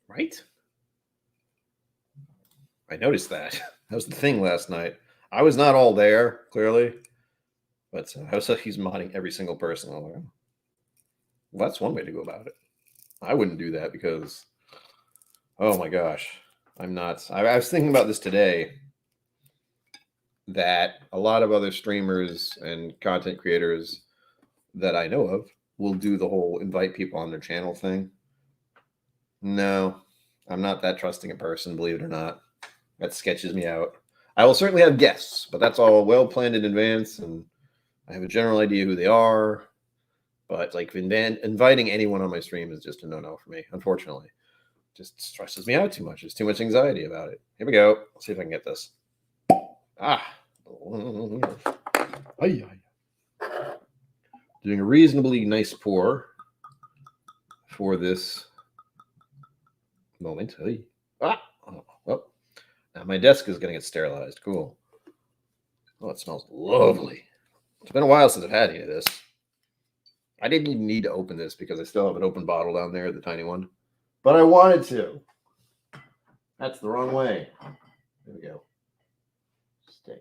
Right? I noticed that. That was the thing last night. I was not all there, clearly, but he's modding every single person. I'm like, well, that's one way to go about it. I wouldn't do that because, oh my gosh, I'm not. I was thinking about this today, that a lot of other streamers and content creators that I know of will do the whole invite people on their channel thing. No, I'm not that trusting a person, believe it or not. That sketches me out. I will certainly have guests, but that's all well planned in advance, and I have a general idea who they are. But like inviting anyone on my stream is just a no-no for me, unfortunately. Just stresses me out too much. There's too much anxiety about it. Here we go. Let's see if I can get this. Doing a reasonably nice pour for this moment. Now my desk is going to get sterilized. Cool. Oh, it smells lovely. It's been a while since I've had any of this. I didn't even need to open this because I still have an open bottle down there, the tiny one. But I wanted to. That's the wrong way. There we go. Stay.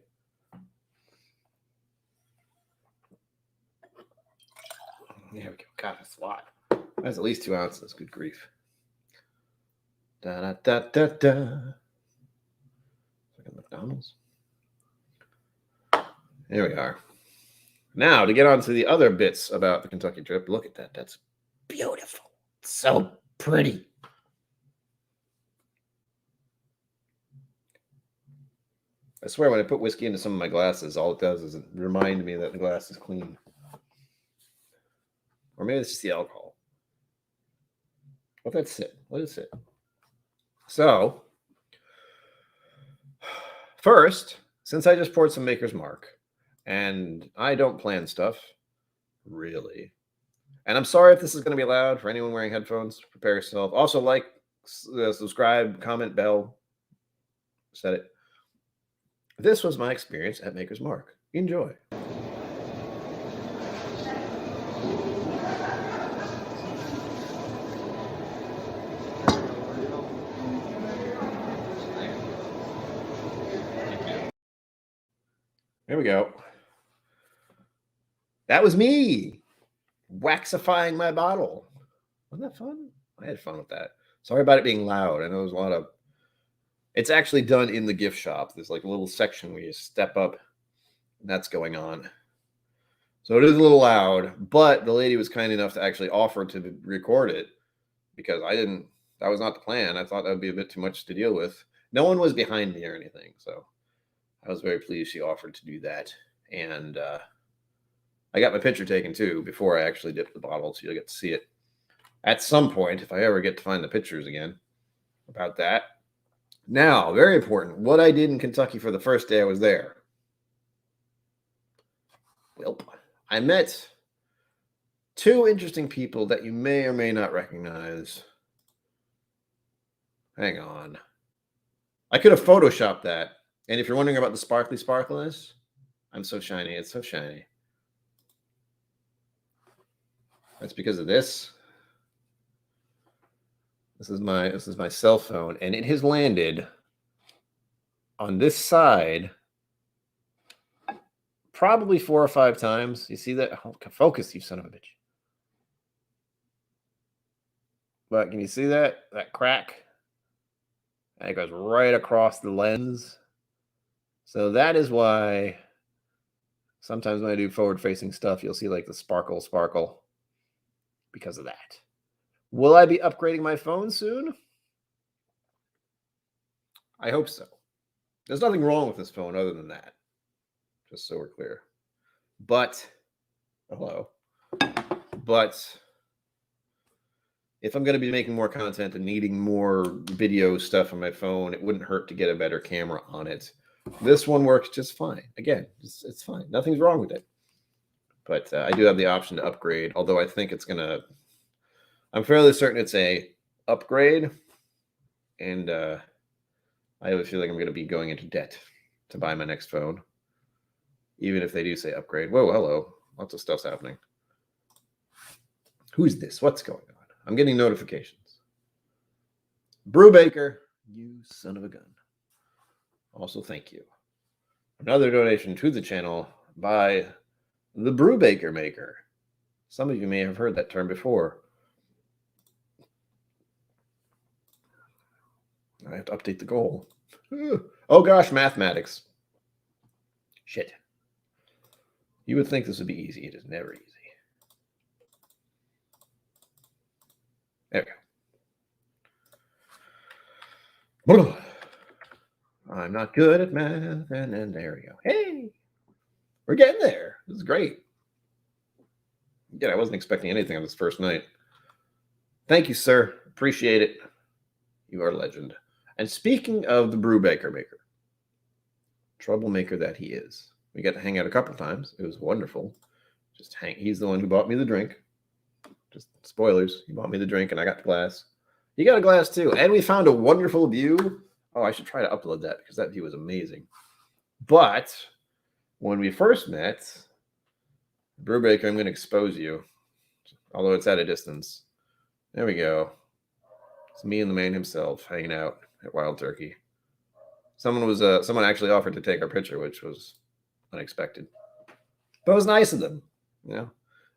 There we go. God, that's a lot. That's at least 2 ounces. Good grief. Da da da da da. Like a McDonald's. There we are. Now to get on to the other bits about the Kentucky trip. Look at that. That's beautiful. So pretty. I swear when I put whiskey into some of my glasses, all it does is remind me that the glass is clean. Or maybe it's just the alcohol. Let that sit. Let it sit. So, first, since I just poured some Maker's Mark, and I don't plan stuff, really. And I'm sorry if this is going to be loud for anyone wearing headphones. Prepare yourself. Also, like, subscribe, comment, bell. Set it. This was my experience at Maker's Mark. Enjoy. There we go. That was me waxifying my bottle. Wasn't that fun? I had fun with that. Sorry about it being loud. I know there's a lot of... It's actually done in the gift shop. There's like a little section where you step up, and that's going on. So it is a little loud, but the lady was kind enough to actually offer to record it because that was not the plan. I thought that would be a bit too much to deal with. No one was behind me or anything, so I was very pleased she offered to do that. And I got my picture taken too before I actually dipped the bottle, so you'll get to see it at some point if I ever get to find the pictures again about that. Now, very important, what I did in Kentucky for the first day I was there. Well, I met two interesting people that you may or may not recognize. Hang on. I could have photoshopped that. And if you're wondering about the sparkly sparkliness, I'm so shiny. It's so shiny. That's because of this. This is my cell phone, and it has landed on this side probably 4 or 5 times. You see that? Oh, focus, you son of a bitch. But can you see that? That crack? And it goes right across the lens. So that is why sometimes when I do forward-facing stuff, you'll see like the sparkle because of that. Will I be upgrading my phone soon? I hope so. There's nothing wrong with this phone other than that. Just so we're clear. But, hello. But if I'm going to be making more content and needing more video stuff on my phone, it wouldn't hurt to get a better camera on it. This one works just fine. Again, it's fine. Nothing's wrong with it. But I do have the option to upgrade, although I think it's going to... I'm fairly certain it's a upgrade, and I have a feeling I'm going to be going into debt to buy my next phone, even if they do say upgrade. Whoa, hello. Lots of stuff's happening. Who's this? What's going on? I'm getting notifications. Brewbaker, you son of a gun. Also, thank you. Another donation to the channel by the Brewbaker Maker. Some of you may have heard that term before. I have to update the goal. Oh gosh, mathematics. Shit. You would think this would be easy. It is never easy. There we go. I'm not good at math. And then there we go. Hey, we're getting there. This is great. Again, I wasn't expecting anything on this first night. Thank you, sir. Appreciate it. You are a legend. And speaking of the Brewbaker Maker, troublemaker that he is, we got to hang out a couple times. It was wonderful. He's the one who bought me the drink. Just spoilers. He bought me the drink and I got the glass. He got a glass too. And we found a wonderful view. Oh, I should try to upload that because that view was amazing. But when we first met, Brewbaker, I'm going to expose you, although it's at a distance. There we go. It's me and the man himself hanging out at Wild Turkey. Someone actually offered to take our picture, which was unexpected. But it was nice of them. You know,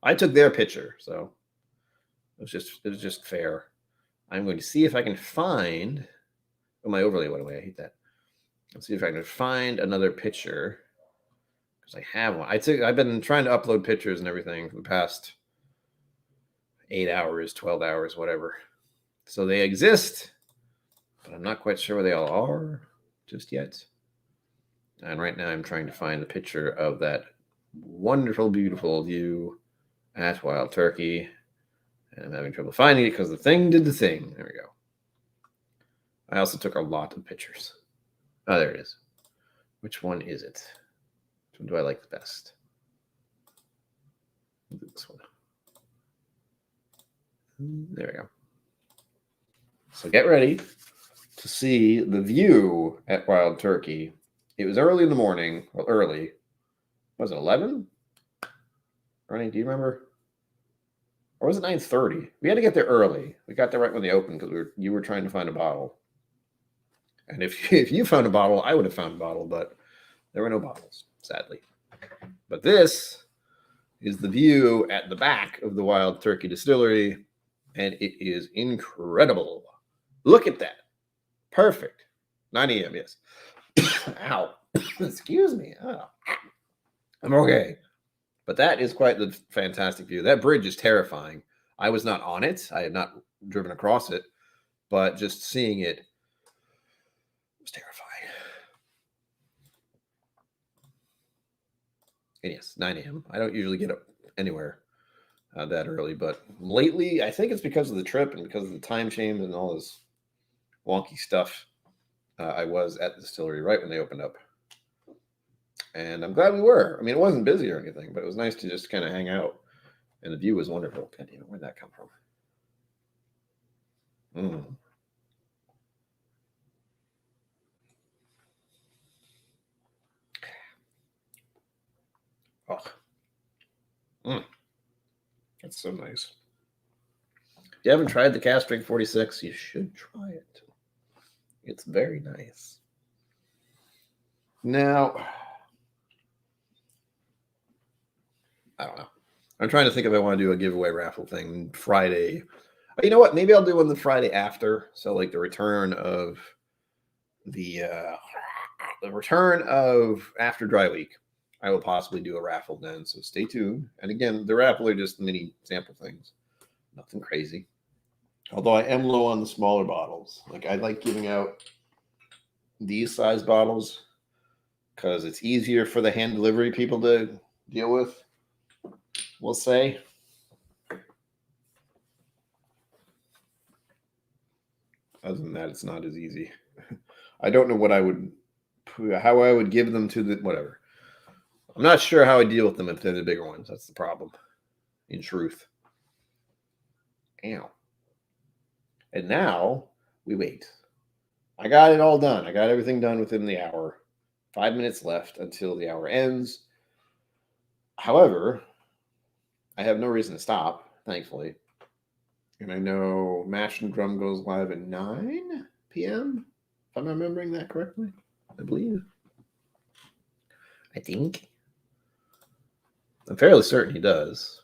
I took their picture, so it was just fair. I'm going to see if I can find... Oh, my overlay went away. I hate that. Let's see if I can find another picture, because I have one. I've been trying to upload pictures and everything for the past 8 hours, 12 hours, whatever. So they exist, but I'm not quite sure where they all are just yet. And right now I'm trying to find the picture of that wonderful, beautiful view at Wild Turkey. And I'm having trouble finding it because the thing did the thing. There we go. I also took a lot of pictures. Oh, there it is. Which one is it? Which one do I like the best? This one. There we go. So get ready to see the view at Wild Turkey. It was early in the morning. Well, early. Was it 11? Ronnie, do you remember? Or was it 9:30? We had to get there early. We got there right when they opened because you were trying to find a bottle. And if you found a bottle, I would have found a bottle, but there were no bottles, sadly. But this is the view at the back of the Wild Turkey Distillery, and it is incredible. Look at that. Perfect. 9 a.m., yes. Ow. Excuse me. Oh. I'm okay. But that is quite the fantastic view. That bridge is terrifying. I was not on it. I had not driven across it, but just seeing it was terrifying. And yes, 9 a.m. I don't usually get up anywhere that early, but lately, I think it's because of the trip and because of the time change and all this wonky stuff. I was at the distillery right when they opened up. And I'm glad we were. I mean, it wasn't busy or anything, but it was nice to just kind of hang out. And the view was wonderful. God damn it, where'd that come from? That's so nice. If you haven't tried the Cask Strength 46, you should try it. It's very nice. Now, I don't know. I'm trying to think if I want to do a giveaway raffle thing Friday. You know what? Maybe I'll do one the Friday after. So like the return of after dry week. I will possibly do a raffle then. So stay tuned. And again, the raffle are just mini sample things. Nothing crazy. Although I am low on the smaller bottles. Like I like giving out these size bottles because it's easier for the hand delivery people to deal with, we'll say. Other than that, it's not as easy. I don't know how I would give them to the whatever. I'm not sure how I deal with them if they're the bigger ones. That's the problem. In truth. Ow. And now we wait. I got it all done. I got everything done within the hour. 5 minutes left until the hour ends. However, I have no reason to stop, thankfully. And I know Mash and Drum goes live at 9 p.m., if I'm remembering that correctly. I believe. I think. I'm fairly certain he does.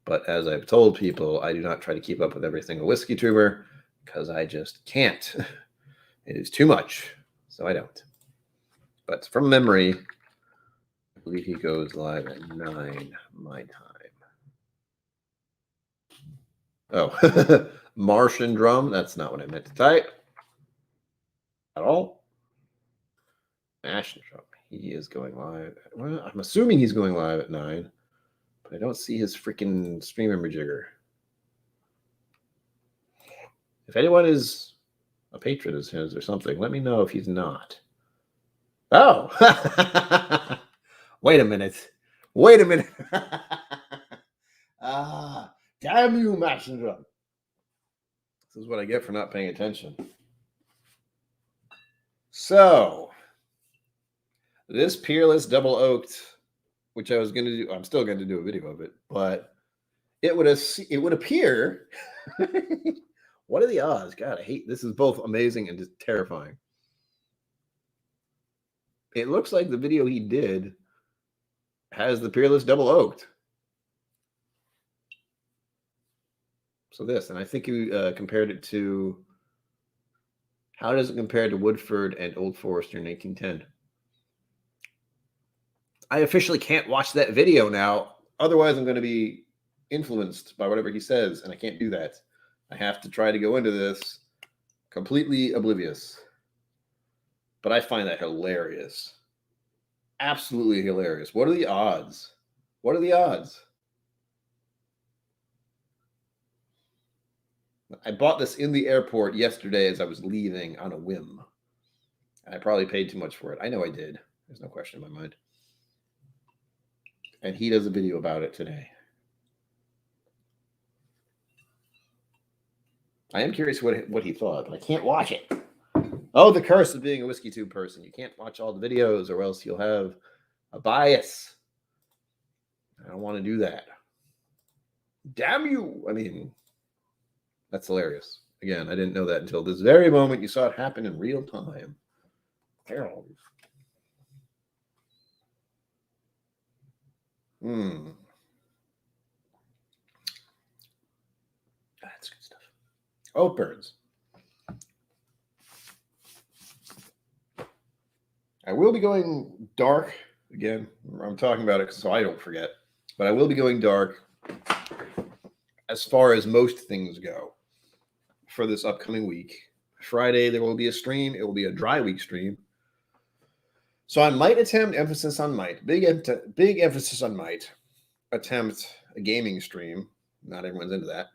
But as I've told people, I do not try to keep up with every single whiskey tuber because I just can't. It is too much, so I don't. But from memory, I believe he goes live at 9 my time. Oh, Martian Drum. That's not what I meant to type at all. Martian Drum. He is going live. Well, I'm assuming he's going live at 9, but I don't see his freaking stream jigger. If anyone is a patron of his or something, let me know if he's not. Oh, wait a minute. Damn you, Martian Drum. This is what I get for not paying attention. So, this Peerless Double Oaked, which I was going to do, I'm still going to do a video of it, but it would appear. What are the odds? God, I hate this. Is both amazing and just terrifying. It looks like the video he did has the Peerless Double Oaked. So this, and I think you compared it to, how does it compare to Woodford and Old Forester in 1910? I officially can't watch that video now. Otherwise, I'm going to be influenced by whatever he says, and I can't do that. I have to try to go into this completely oblivious. But I find that hilarious. Absolutely hilarious. What are the odds? What are the odds? I bought this in the airport yesterday as I was leaving on a whim. And I probably paid too much for it. I know I did. There's no question in my mind. And he does a video about it today. I am curious what he thought, but I can't watch it. Oh, the curse of being a Whiskey Tube person. You can't watch all the videos or else you'll have a bias. I don't want to do that. Damn you. I mean, that's hilarious. Again, I didn't know that until this very moment. You saw it happen in real time. Harold. That's good stuff. Oh, birds. I will be going dark again. I'm talking about it so I don't forget. But I will be going dark as far as most things go for this upcoming week. Friday, there will be a stream. It will be a dry week stream. So I might attempt, emphasis on might, big emphasis on might, attempt a gaming stream. Not everyone's into that.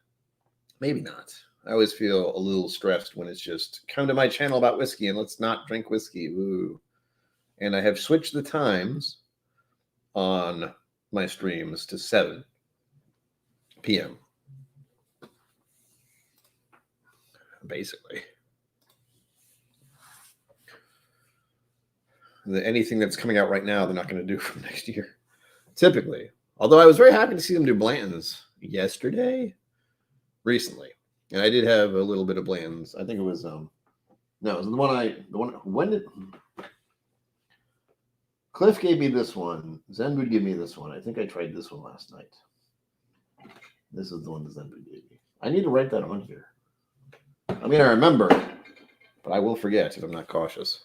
Maybe not. I always feel a little stressed when it's just come to my channel about whiskey and let's not drink whiskey. Ooh. And I have switched the times on my streams to 7 p.m. Basically. Anything that's coming out right now, they're not going to do from next year. Typically. Although I was very happy to see them do Blanton's recently. And I did have a little bit of Blanton's. I think it was, no, it was when did Cliff gave me this one. Zenwood gave me this one. I think I tried this one last night. This is the one that Zenwood gave me. I need to write that on here. I mean, I remember, but I will forget if I'm not cautious.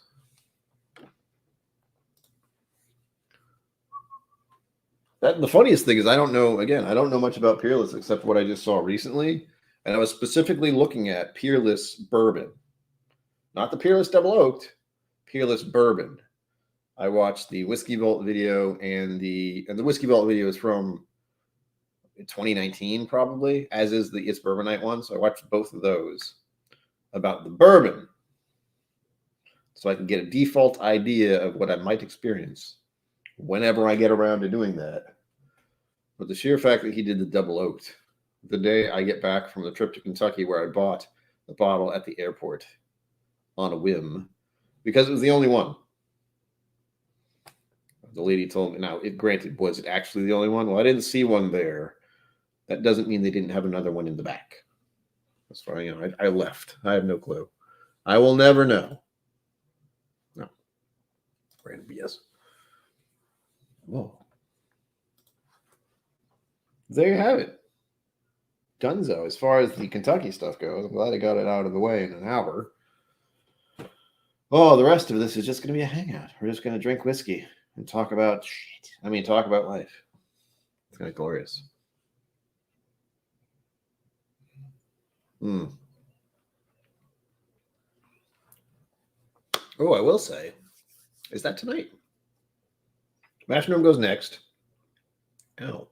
The funniest thing is I don't know much about Peerless except what I just saw recently. And I was specifically looking at Peerless Bourbon. Not the Peerless Double Oaked, Peerless Bourbon. I watched the Whiskey Vault video and the Whiskey Vault video is from 2019 probably, as is the It's Bourbon Night one. So I watched both of those. about the bourbon so I can get a default idea of what I might experience whenever I get around to doing that. But the sheer fact that he did the double oaked the day I get back from the trip to Kentucky where I bought the bottle at the airport on a whim because it was the only one. The lady told me, now, granted, was it actually the only one? Well, I didn't see one there. That doesn't mean they didn't have another one in the back. That's why, I left. I have no clue. I will never know. No. Random BS. Whoa. There you have it. Dunzo. As far as the Kentucky stuff goes, I'm glad I got it out of the way in an hour. Oh, the rest of this is just going to be a hangout. We're just going to drink whiskey and talk about shit. Talk about life. It's going to be glorious. Oh, I will say, is that tonight? Marshmallow goes next. Oh.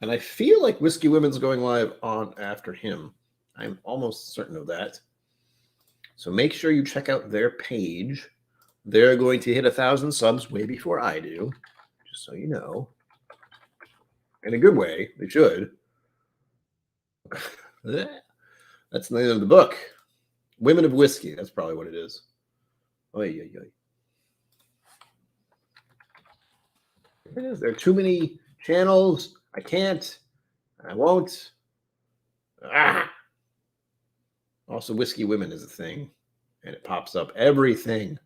And I feel like Whiskey Women's going live on after him. I'm almost certain of that. So make sure you check out their page. They're going to hit 1,000 subs way before I do, just so you know. In a good way, they should. That's the name of the book. Women of Whiskey. That's probably what it is. Oy, oy, oy. There it is. There are too many channels. I can't. I won't. Also, Whiskey Women is a thing, and it pops up everything.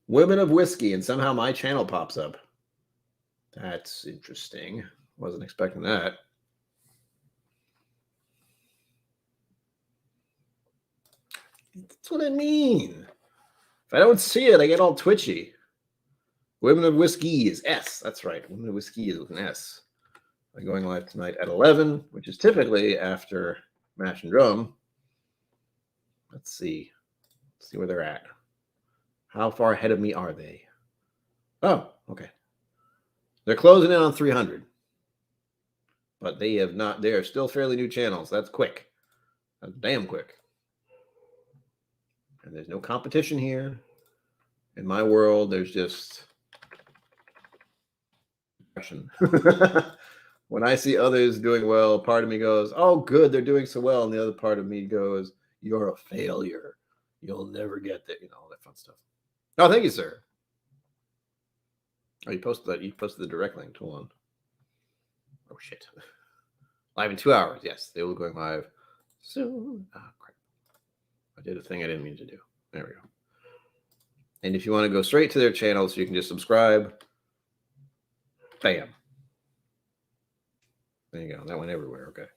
Women of Whiskey, and somehow my channel pops up. That's interesting. Wasn't expecting that. That's what I mean. If I don't see it, I get all twitchy. Women of Whiskey is S. That's right. Women of Whiskey is with an S. I'm going live tonight at 11, which is typically after Mash and Drum. Let's see. Let's see where they're at. How far ahead of me are they? Oh, okay. They're closing in on 300. But they have not. They are still fairly new channels. That's quick. That's damn quick. And there's no competition here. In my world, there's just depression. When I see others doing well, part of me goes, oh, good, they're doing so well. And the other part of me goes, you're a failure. You'll never get there. All that fun stuff. Oh, thank you, sir. Oh, you posted that. You posted the direct link. Hold on. Oh, shit. Live in 2 hours. Yes, they will be going live soon. Oh, crap. I did a thing I didn't mean to do. There we go. And if you want to go straight to their channel so you can just subscribe, bam. There you go. That went everywhere. Okay.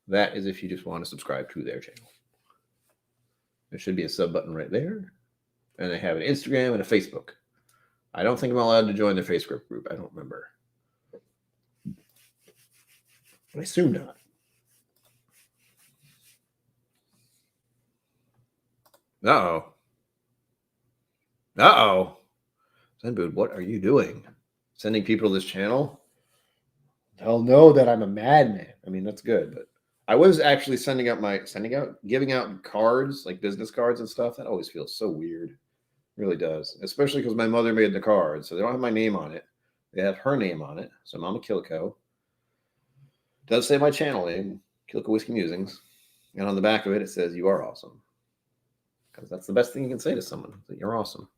That is if you just want to subscribe to their channel. There should be a sub button right there. And they have an Instagram and a Facebook. I don't think I'm allowed to join their Facebook group. I don't remember. I assume not. Uh-oh. Uh-oh. Zenbood, what are you doing? Sending people to this channel? They'll know that I'm a madman. That's good, but I was actually giving out cards, like business cards and stuff. That always feels so weird. It really does. Especially because my mother made the cards, so they don't have my name on it. They have her name on it. So Mama KillCo. It does say my channel name, KillCo Whiskey Musings. And on the back of it, it says, you are awesome. Because that's the best thing you can say to someone, that you're awesome.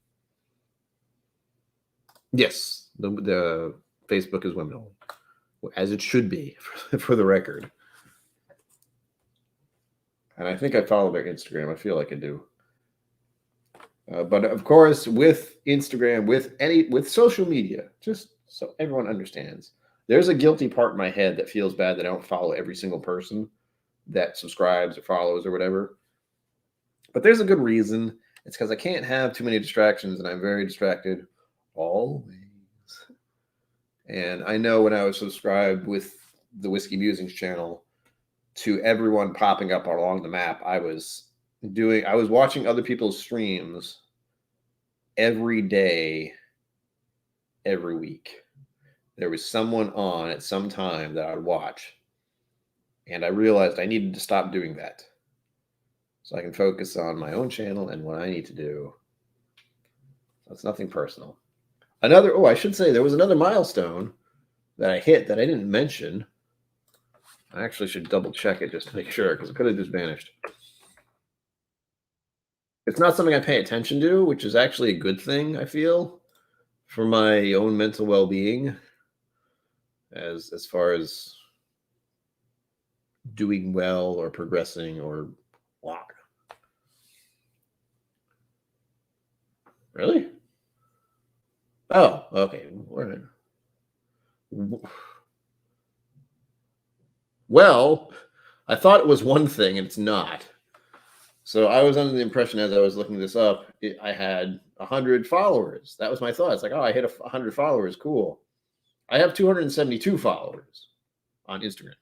Yes, the Facebook is women only, as it should be, for the record. And I think I follow their Instagram. I feel like I do. But of course, with Instagram, with social media, just so everyone understands, there's a guilty part in my head that feels bad that I don't follow every single person that subscribes or follows or whatever. But there's a good reason. It's because I can't have too many distractions, and I'm very distracted always. And I know when I was subscribed with the Whiskey Musings channel to everyone popping up along the map, I was watching other people's streams every day, every week. There was someone on at some time that I would watch. And I realized I needed to stop doing that so I can focus on my own channel and what I need to do. That's nothing personal. I should say there was another milestone that I hit that I didn't mention. I actually should double check it just to make sure because it could have just vanished. It's not something I pay attention to, which is actually a good thing, I feel, for my own mental well-being as far as doing well or progressing or what. Really? Oh, okay. Well, I thought it was one thing and it's not. So I was under the impression as I was looking this up, I had 100 followers. That was my thought. It's like, oh, I hit 100 followers. Cool. I have 272 followers on Instagram.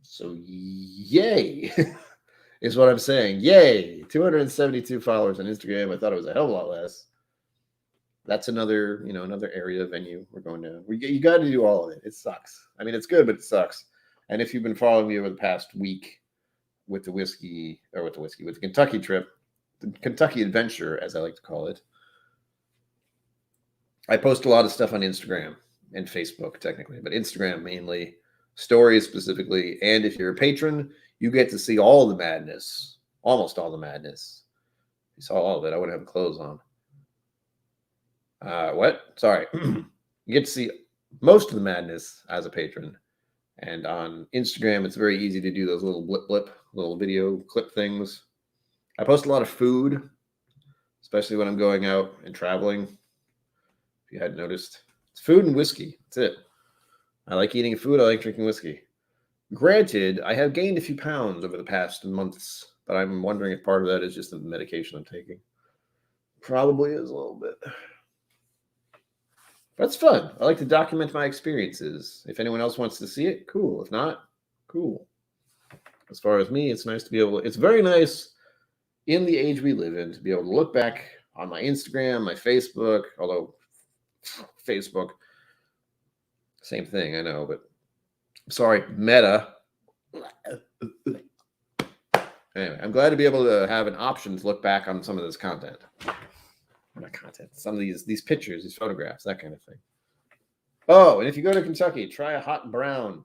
So yay is what I'm saying. Yay. 272 followers on Instagram. I thought it was a hell of a lot less. That's another area venue we're going to. You got to do all of it. It sucks. I mean, it's good, but it sucks. And if you've been following me over the past week with the Kentucky trip, the Kentucky adventure, as I like to call it, I post a lot of stuff on Instagram and Facebook, technically, but Instagram mainly, stories specifically. And if you're a patron, you get to see all the madness, almost all the madness. You saw all of it. I wouldn't have clothes on. What? Sorry. You get to see most of the madness as a patron. And on Instagram, it's very easy to do those little little video clip things. I post a lot of food, especially when I'm going out and traveling. If you hadn't noticed, it's food and whiskey. That's it. I like eating food. I like drinking whiskey. Granted, I have gained a few pounds over the past months, but I'm wondering if part of that is just the medication I'm taking. Probably is a little bit. That's fun. I like to document my experiences. If anyone else wants to see it, cool. If not, cool. As far as me, it's nice to be it's very nice in the age we live in to be able to look back on my Instagram, my Facebook, although Facebook, same thing, I know, but sorry, Meta. Anyway, I'm glad to be able to have an option to look back on some of this content. Not content, some of these pictures, these photographs, that kind of thing. Oh, and if you go to Kentucky, try a hot brown.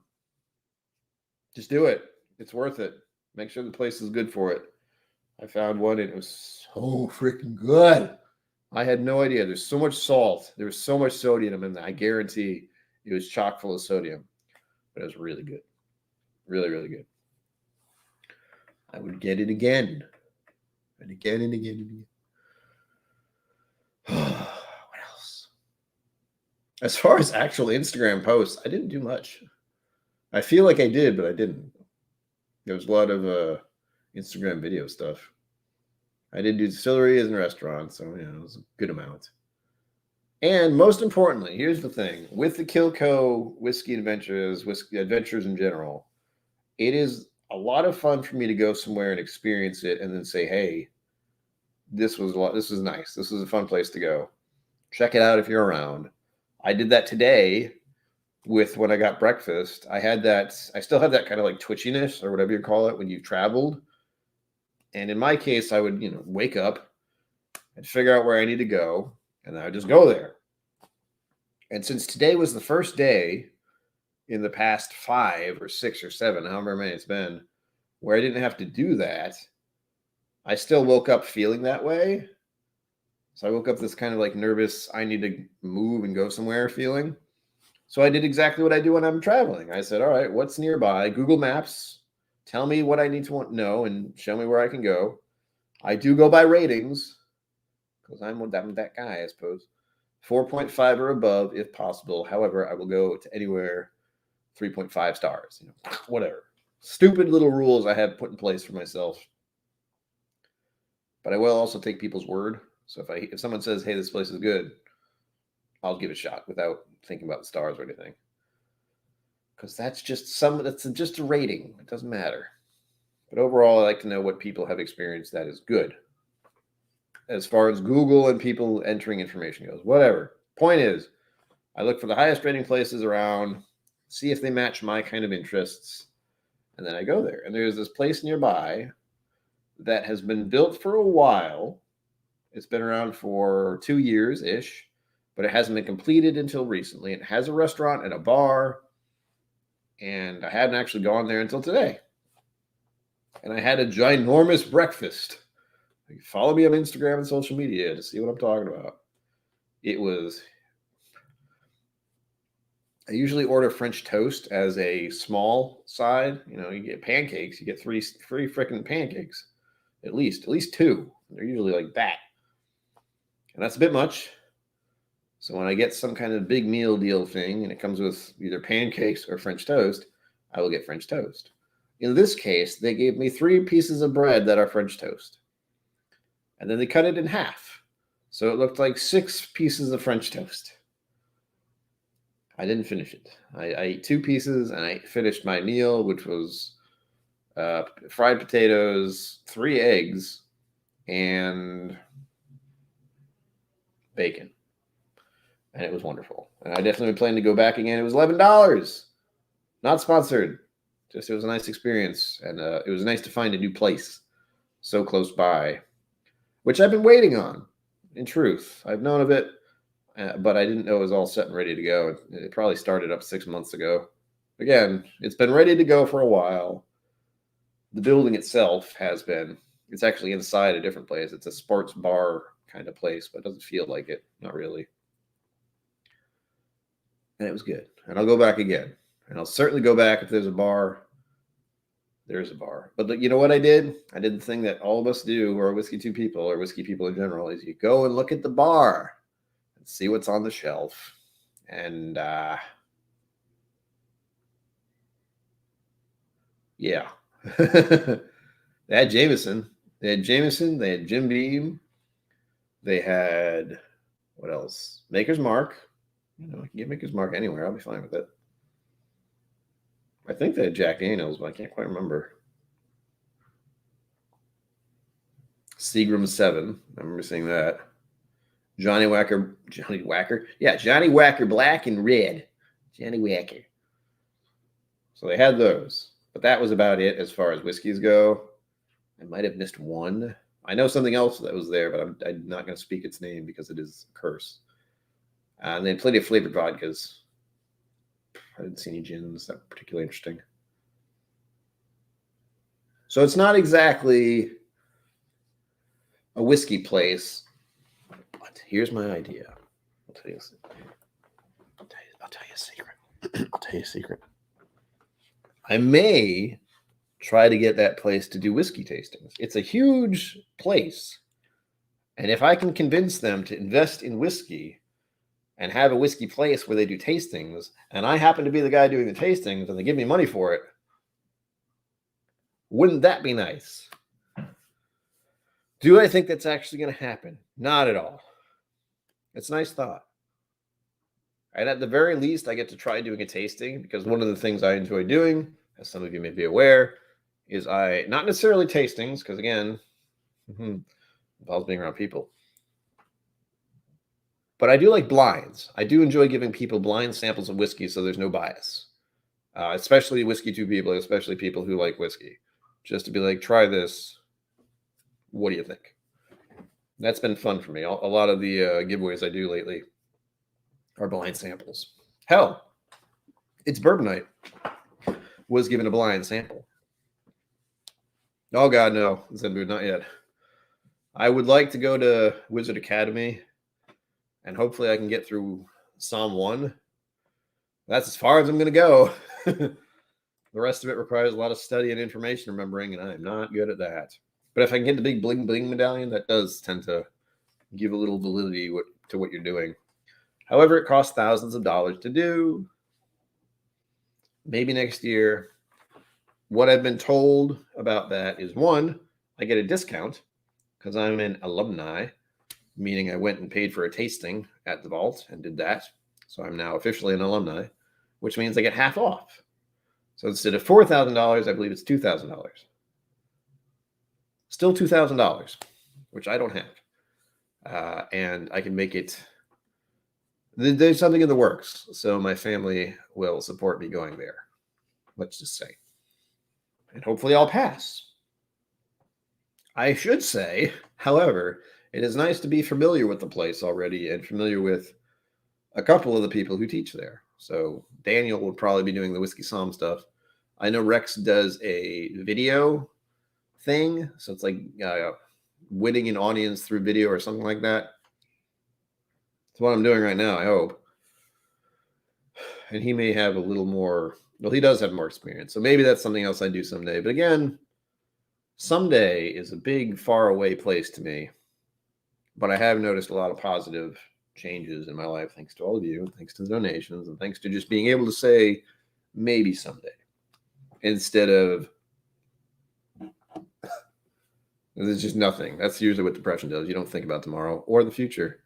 Just do it. It's worth it. Make sure the place is good for it. I found one and it was so freaking good. I had no idea. There's so much salt. There was so much sodium in there. I guarantee it was chock full of sodium. But it was really good. Really, really good. I would get it again. And again and again and again. What else? As far as actual Instagram posts, I didn't do much. I feel like I did, but I didn't. There was a lot of Instagram video stuff. I did do distilleries and restaurants, so it was a good amount. And most importantly, here's the thing. With the KillCo whiskey adventures, whiskey adventures in general, it is a lot of fun for me to go somewhere and experience it and then say, hey, this was nice. This was a fun place to go. Check it out if you're around. I did that today with when I got breakfast. I still have that kind of like twitchiness or whatever you call it when you've traveled. And in my case, I would, wake up and figure out where I need to go. And I would just go there. And since today was the first day in the past 5 or 6 or 7, however many it's been, where I didn't have to do that, I still woke up feeling that way. So I woke up this kind of like nervous, I need to move and go somewhere feeling. So I did exactly what I do when I'm traveling. I said, all right, what's nearby? Google Maps, tell me what I need to know and show me where I can go. I do go by ratings because I'm that guy, I suppose. 4.5 or above if possible. However, I will go to anywhere 3.5 stars. Whatever. Stupid little rules I have put in place for myself. But I will also take people's word. So if someone says, hey, this place is good, I'll give it a shot without thinking about the stars or anything. Because that's just a rating. It doesn't matter. But overall, I like to know what people have experienced that is good. As far as Google and people entering information goes. Whatever. Point is, I look for the highest rating places around. see if they match my kind of interests, and then I go there. And there's this place nearby that has been built for a while. It's been around for 2 years-ish, but it hasn't been completed until recently. It has a restaurant and a bar, and I hadn't actually gone there until today. And I had a ginormous breakfast. Follow me on Instagram and social media to see what I'm talking about. It was... I usually order French toast as a small side. You know, you get pancakes. You get three freaking pancakes, at least 2. They're usually like that, and that's a bit much. So when I get some kind of big meal deal thing, and it comes with either pancakes or French toast, I will get French toast. In this case, they gave me 3 pieces of bread that are French toast, and then they cut it in half, so it looked like 6 pieces of French toast. I didn't finish it. I ate 2 pieces, and I finished my meal, which was fried potatoes, 3 eggs, and bacon. And it was wonderful. And I definitely plan to go back again. It was $11. Not sponsored. Just it was a nice experience. And it was nice to find a new place so close by, which I've been waiting on, in truth. I've known of it. But I didn't know it was all set and ready to go. It probably started up 6 months ago. Again, it's been ready to go for a while. The building itself has been. It's actually inside a different place. It's a sports bar kind of place, but it doesn't feel like it. Not really. And it was good. And I'll go back again. And I'll certainly go back if there's a bar. There's a bar. But you know what I did? I did the thing that all of us do who are whiskey 2 people, or whiskey people in general, is you go and look at the bar. See what's on the shelf. And yeah. They had Jameson. They had Jim Beam. They had, what else? Maker's Mark. You know, I can get Maker's Mark anywhere. I'll be fine with it. I think they had Jack Daniels, but I can't quite remember. Seagram 7. I remember seeing that. Johnny Whacker. Yeah, Johnny Whacker Black and Red. Johnny Whacker. So they had those. But that was about it as far as whiskeys go. I might have missed one. I know something else that was there, but I'm not going to speak its name because it is a curse. And they had plenty of flavored vodkas. I didn't see any gins that were particularly interesting. So it's not exactly a whiskey place. But here's my idea. I'll tell you a secret. I'll tell you a secret. I may try to get that place to do whiskey tastings. It's a huge place. And if I can convince them to invest in whiskey and have a whiskey place where they do tastings, and I happen to be the guy doing the tastings and they give me money for it, wouldn't that be nice? Do I think that's actually going to happen? Not at all. It's a nice thought. And at the very least, I get to try doing a tasting, because one of the things I enjoy doing, as some of you may be aware, is not necessarily tastings, because again, involves being around people. But I do like blinds. I do enjoy giving people blind samples of whiskey so there's no bias. Especially whiskey 2 people, especially people who like whiskey. Just to be like, try this. What do you think? That's been fun for me. A lot of the giveaways I do lately are blind samples. Hell, it's Bourbon Night was given a blind sample. Oh, God, no. Not yet. I would like to go to Wizard Academy, and hopefully I can get through Psalm 1. That's as far as I'm going to go. The rest of it requires a lot of study and information remembering, and I am not good at that. But if I can get the big bling bling medallion, that does tend to give a little validity to what you're doing. However, it costs thousands of dollars to do. Maybe next year. What I've been told about that is, 1, I get a discount because I'm an alumni, meaning I went and paid for a tasting at the vault and did that. So I'm now officially an alumni, which means I get half off. So instead of $4,000, I believe it's $2,000. Still $2,000, which I don't have. And I can make it There's something in the works, so my family will support me going there. Let's just say. And hopefully I'll pass. I should say, however, it is nice to be familiar with the place already and familiar with a couple of the people who teach there. So Daniel would probably be doing the Whiskey Psalm stuff. I know Rex does a video thing. So it's like winning an audience through video or something like that. That's what I'm doing right now, I hope. And he may have a little more, well, he does have more experience. So maybe that's something else I do someday. But again, someday is a big, far away place to me. But I have noticed a lot of positive changes in my life, thanks to all of you, thanks to the donations, and thanks to just being able to say maybe someday instead of there's just nothing. That's usually what depression does. You don't think about tomorrow or the future.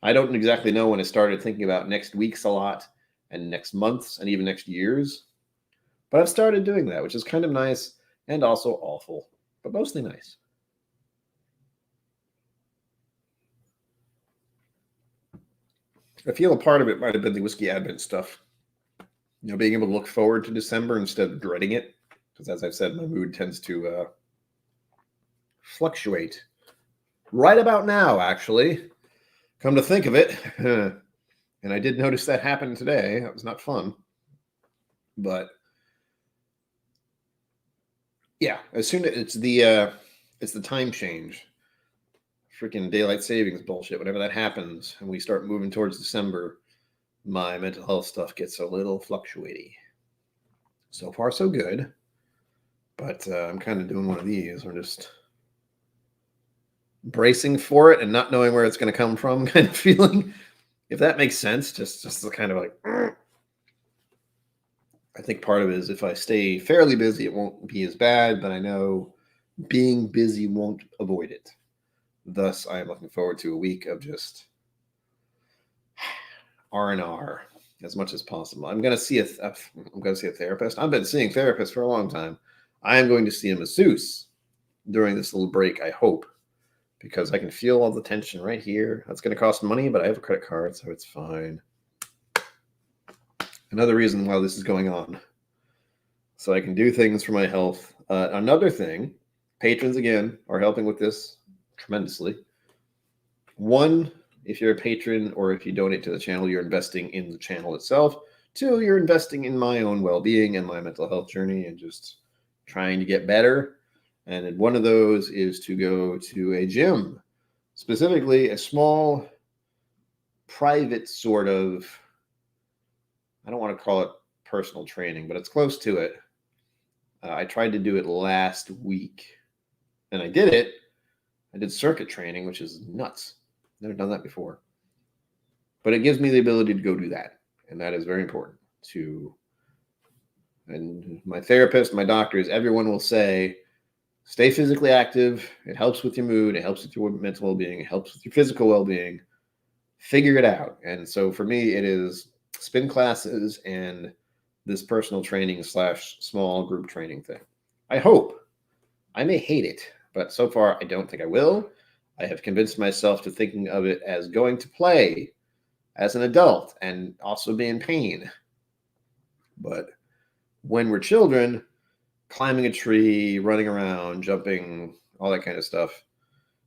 I don't exactly know when I started thinking about next week's a lot and next month's and even next year's, but I've started doing that, which is kind of nice and also awful, but mostly nice. I feel a part of it might have been the Whiskey Advent stuff. Being able to look forward to December instead of dreading it. Because as I've said, my mood tends to fluctuate. Right about now, actually. Come to think of it. And I did notice that happen today. That was not fun. But yeah, as soon as it's the time change. Freaking daylight savings bullshit. Whenever that happens and we start moving towards December, my mental health stuff gets a little fluctuating. So far, so good. But I'm kind of doing one of these. I'm just bracing for it and not knowing where it's going to come from kind of feeling. If that makes sense, just the kind of like, I think part of it is if I stay fairly busy, it won't be as bad, but I know being busy won't avoid it. Thus, I am looking forward to a week of just R&R as much as possible. I'm going to see a therapist. I've been seeing therapists for a long time. I am going to see a masseuse during this little break, I hope, because I can feel all the tension right here. That's going to cost money, but I have a credit card, so it's fine. Another reason why this is going on. So I can do things for my health. Another thing, patrons, again, are helping with this tremendously. One, if you're a patron or if you donate to the channel, you're investing in the channel itself. Two, you're investing in my own well-being and my mental health journey and just trying to get better. And one of those is to go to a gym, specifically a small, private sort of, I don't want to call it personal training, but it's close to it. I tried to do it last week, and I did it. I did circuit training, which is nuts. Never done that before. But it gives me the ability to go do that. And that is very important and my therapist, my doctors, everyone will say, stay physically active. It helps with your mood. It helps with your mental well-being. It helps with your physical well-being. Figure it out. And so for me, it is spin classes and this personal training / small group training thing. I hope. I may hate it, but so far I don't think I will. I have convinced myself to thinking of it as going to play as an adult and also be in pain. But when we're children, climbing a tree, running around, jumping, all that kind of stuff,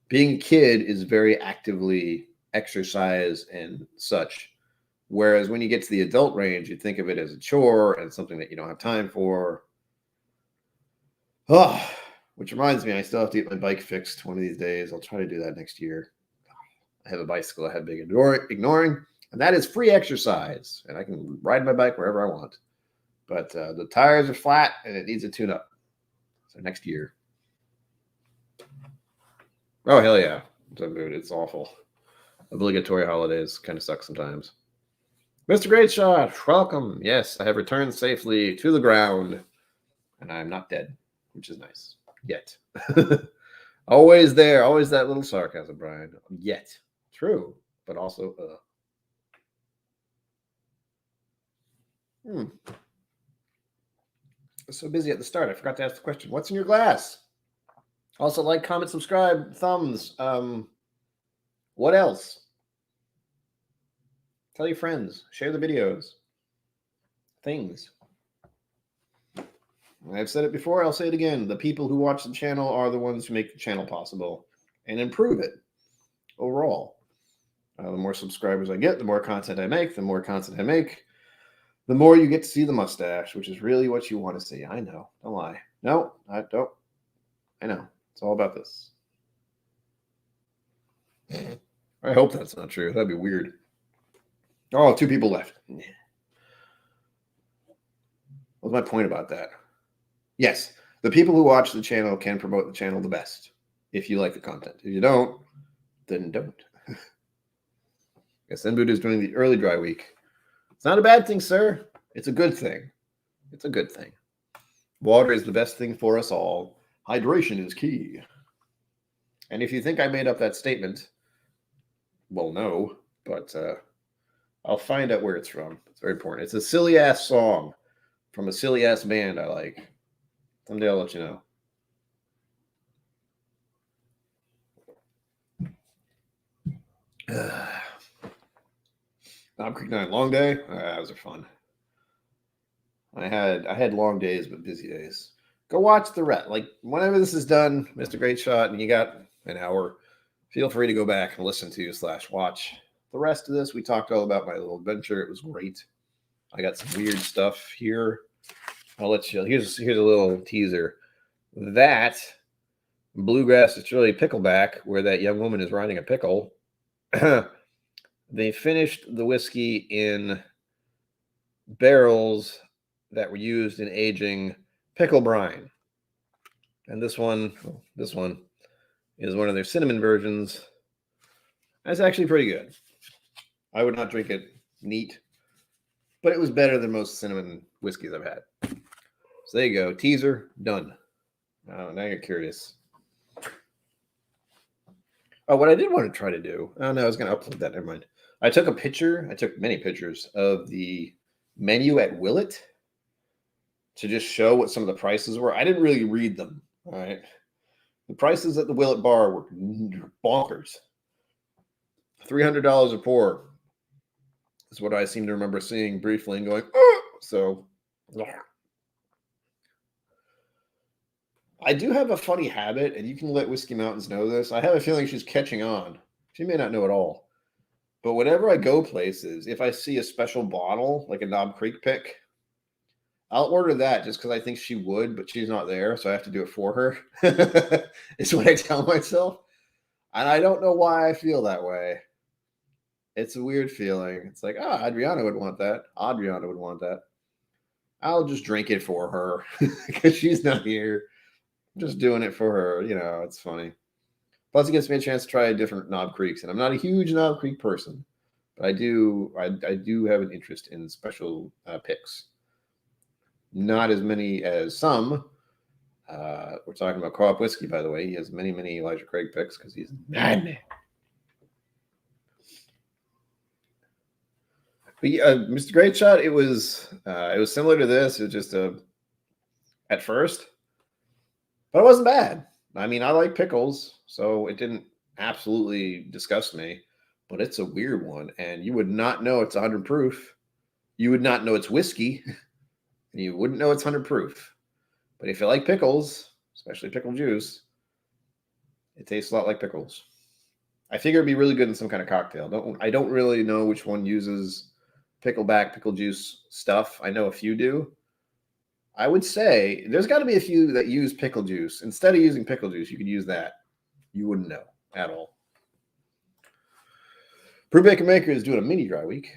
being a kid is very actively exercise and such. Whereas when you get to the adult range, you think of it as a chore and something that you don't have time for. Oh, which reminds me, I still have to get my bike fixed one of these days. I'll try to do that next year. I have a bicycle I have been ignoring, and that is free exercise. And I can ride my bike wherever I want. But the tires are flat, and it needs a tune-up. So next year. Oh, hell yeah. It's awful. Obligatory holidays kind of suck sometimes. Mr. Great Shot, welcome. Yes, I have returned safely to the ground, and I'm not dead, which is nice. Yet. Always there. Always that little sarcasm, Brian. Yet. True, but also I was so busy at the start, I forgot to ask the question. What's in your glass? Also, like, comment, subscribe, thumbs. What else? Tell your friends. Share the videos. Things. I've said it before. I'll say it again. The people who watch the channel are the ones who make the channel possible and improve it overall. The more subscribers I get, the more content I make. The more content I make, the more you get to see the mustache, which is really what you want to see. I know. Don't lie. No, I don't. I know. It's all about this. I hope that's not true. That'd be weird. Oh, 2 people left. What's my point about that? Yes, the people who watch the channel can promote the channel the best if you like the content. If you don't, then don't. Yes, Enboot is doing the early dry week. It's not a bad thing, sir. It's a good thing. It's a good thing. Water is the best thing for us all. Hydration is key. And if you think I made up that statement, well, no, but I'll find out where it's from. It's very important. It's a silly-ass song from a silly-ass band I like. Someday I'll let you know. Knob Creek Night, long day. Those are fun. I had long days, but busy days. Go watch the rest. Like whenever this is done, Mr. Great Shot, and you got an hour, feel free to go back and listen to / watch the rest of this. We talked all about my little adventure. It was great. I got some weird stuff here. I'll let you. Here's a little teaser. That Bluegrass is really pickleback, where that young woman is riding a pickle. They finished the whiskey in barrels that were used in aging pickle brine. And this one is one of their cinnamon versions. That's actually pretty good. I would not drink it neat, but it was better than most cinnamon whiskeys I've had. So there you go. Teaser, done. Oh, now you're curious. Oh, what I did want to try to do. Oh, no, I was going to upload that. Never mind. I took a picture. I took many pictures of the menu at Willet to just show what some of the prices were. I didn't really read them. All right. The prices at the Willet bar were bonkers. $300 a pour is what I seem to remember seeing briefly and going, oh! So, yeah. I do have a funny habit, and you can let Whiskey Mountains know this. I have a feeling she's catching on. She may not know at all. But whenever I go places, if I see a special bottle, like a Knob Creek pick, I'll order that just because I think she would, but she's not there, so I have to do it for her. It's what I tell myself. And I don't know why I feel that way. It's a weird feeling. It's like, Adriana would want that. Adriana would want that. I'll just drink it for her because she's not here. I'm just doing it for her. You know, it's funny. Plus, it gives me a chance to try different Knob Creeks. And I'm not a huge Knob Creek person, but I do have an interest in special picks. Not as many as some. We're talking about Co-op Whiskey, by the way. He has many, many Elijah Craig picks because he's mad. But yeah, Mr. Great Shot, it was similar to this. It was just at first, but it wasn't bad. I mean, I like pickles, so it didn't absolutely disgust me. But it's a weird one, and you would not know it's 100 proof. You would not know it's whiskey, and you wouldn't know it's 100 proof. But if you like pickles, especially pickle juice, it tastes a lot like pickles. I figure it'd be really good in some kind of cocktail. I don't really know which one uses pickleback, pickle juice stuff. I know a few do. I would say there's got to be a few that use pickle juice. Instead of using pickle juice, you could use that. You wouldn't know at all. Brewbaker Maker is doing a mini dry week.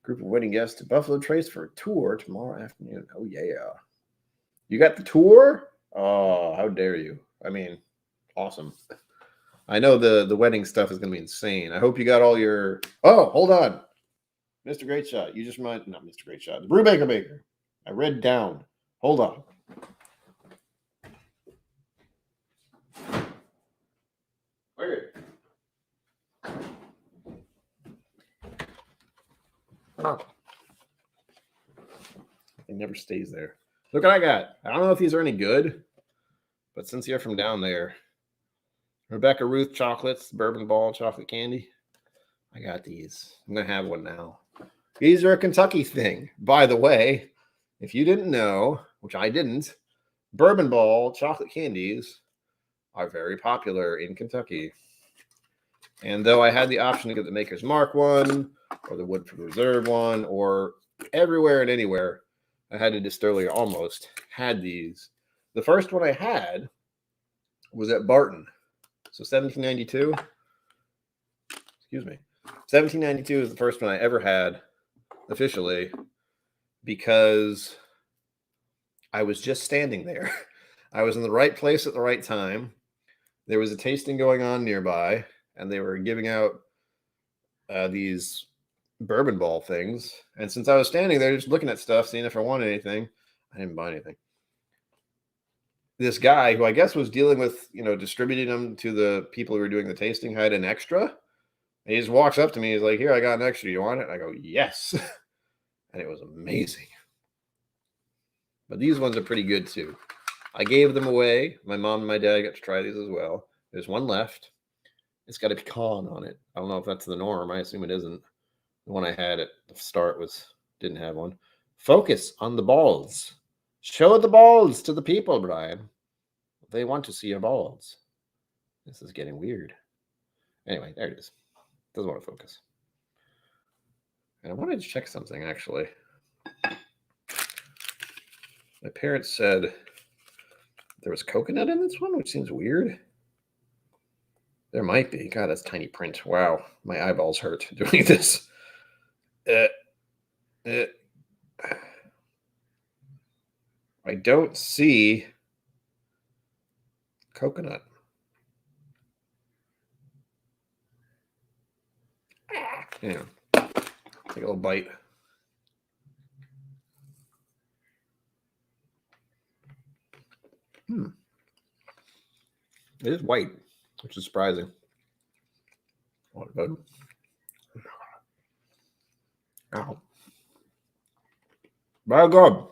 Group of wedding guests to Buffalo Trace for a tour tomorrow afternoon. Oh, yeah. You got the tour? Oh, how dare you. I mean, awesome. I know the wedding stuff is going to be insane. I hope you got all your... Oh, hold on. Mr. Great Shot. You just might... Not Mr. Great Shot. The Brewbaker Maker. I read down. Hold on. Where? Oh. It never stays there. Look what I got. I don't know if these are any good, but since you're from down there, Rebecca Ruth chocolates, bourbon ball chocolate candy. I got these. I'm going to have one now. These are a Kentucky thing. By the way, if you didn't know, which I didn't, bourbon ball chocolate candies are very popular in Kentucky. And though I had the option to get the Maker's Mark one or the Woodford Reserve one or everywhere and anywhere, I had a distillery almost had these. The first one I had was at Barton. So 1792. Excuse me. 1792 is the first one I ever had officially because I was just standing there. I was in the right place at the right time. There was a tasting going on nearby, and they were giving out these bourbon ball things. And since I was standing there just looking at stuff, seeing if I wanted anything, I didn't buy anything. This guy, who I guess was dealing with, distributing them to the people who were doing the tasting, had an extra. And he just walks up to me. He's like, "Here, I got an extra. You want it?" And I go, "Yes." And it was amazing. But these ones are pretty good too. I gave them away. My mom and my dad got to try these as well. There's one left. It's got a pecan on it. I don't know if that's the norm. I assume it isn't. The one I had at the start didn't have one. Focus on the balls. Show the balls to the people, Brian. They want to see your balls. This is getting weird. Anyway, there it is. Doesn't want to focus. And I wanted to check something, actually. My parents said there was coconut in this one, which seems weird. There might be. God, that's tiny print. Wow, my eyeballs hurt doing this. I don't see coconut. Yeah. Take a little bite. It is white, which is surprising. What about? Ow. Very good.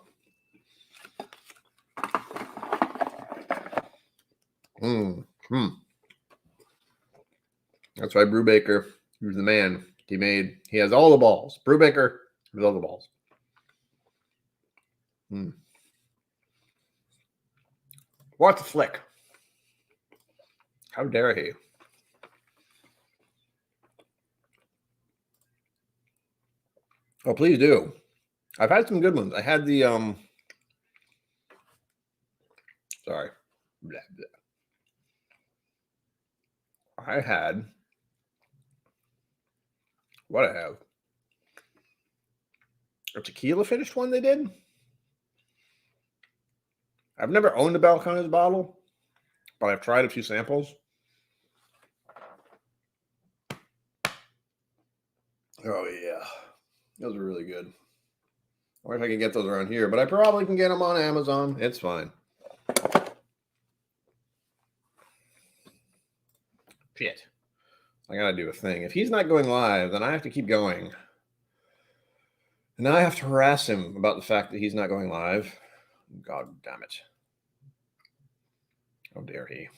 That's why Brubaker, he was the man. He has all the balls. Brubaker with all the balls. What the flick? How dare he? Oh, please do. I've had some good ones. I had the sorry. Blah, blah. I had what I have. A tequila finished one they did. I've never owned a Balcones bottle, but I've tried a few samples. Oh, yeah. Those are really good. I wonder if I can get those around here, but I probably can get them on Amazon. It's fine. Shit. I gotta do a thing. If he's not going live, then I have to keep going. And now I have to harass him about the fact that he's not going live. God damn it. How dare he?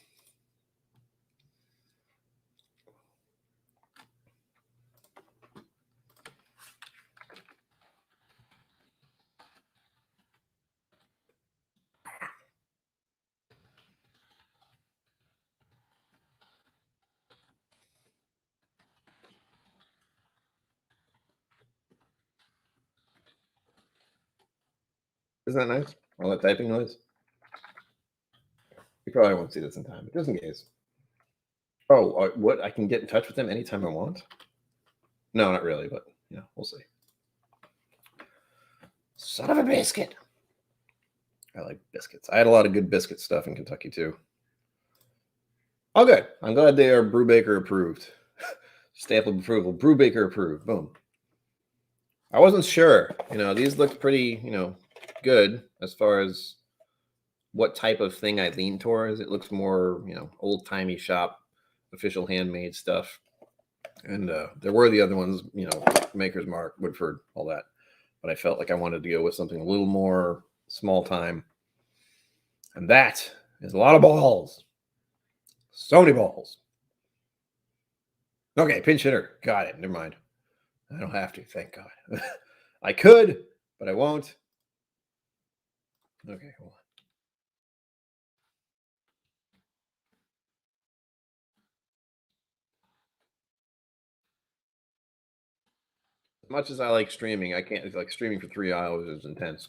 Isn't that nice? All that typing noise? You probably won't see this in time, but just in case. Oh, what? I can get in touch with them anytime I want? No, not really, but we'll see. Son of a biscuit. I like biscuits. I had a lot of good biscuit stuff in Kentucky, too. Oh, good. I'm glad they are Brubaker approved. Stamp of approval. Brubaker approved. Boom. I wasn't sure. These looked pretty, good as far as what type of thing I lean towards. It looks more, old-timey shop, official handmade stuff. And there were the other ones, Maker's Mark, Woodford, all that. But I felt like I wanted to go with something a little more small time. And that is a lot of balls. So many balls. Okay, pinch hitter. Got it. Never mind. I don't have to. Thank God. I could, but I won't. Okay, hold on. As much as I like streaming, I can't. It's like streaming for 3 hours is intense.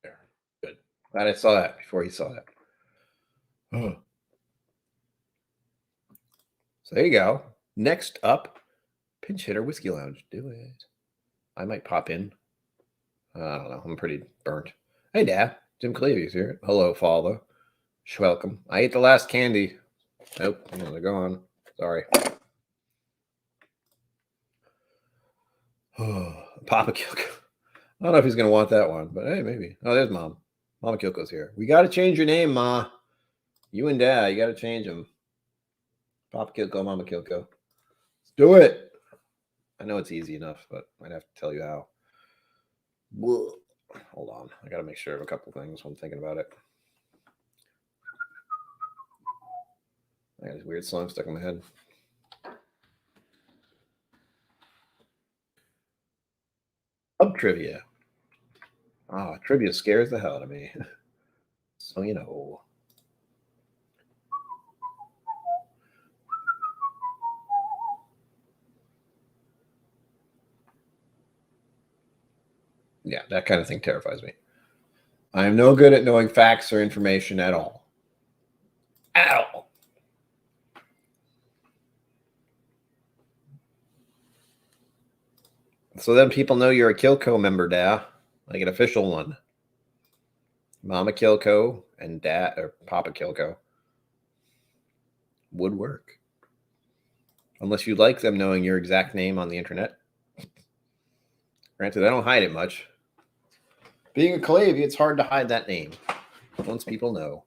There. Good. Glad I saw that before he saw that. Oh. So there you go. Next up, pinch hitter whiskey lounge. Do it. I might pop in. I don't know. I'm pretty burnt. Hey, Dad. Jim Cleavy's here. Hello, father. Welcome. I ate the last candy. Nope. No, they're gone. Sorry. Papa KillCo. I don't know if he's going to want that one, but hey, maybe. Oh, there's Mom. Mama KillCo's here. We got to change your name, Ma. You and Dad, you got to change them. Papa KillCo, Mama KillCo. Let's do it. I know it's easy enough, but I'd have to tell you how. Whoa. Hold on. I got to make sure of a couple things while I'm thinking about it. I got this weird song stuck in my head. Pub trivia. Trivia scares the hell out of me. So, you know. Yeah, that kind of thing terrifies me. I am no good at knowing facts or information at all. At all. So then people know you're a KillCo member, Dad. Like an official one. Mama KillCo and Dad or Papa KillCo would work. Unless you like them knowing your exact name on the internet. Granted, I don't hide it much. Being a Clavy, it's hard to hide that name. Once people know.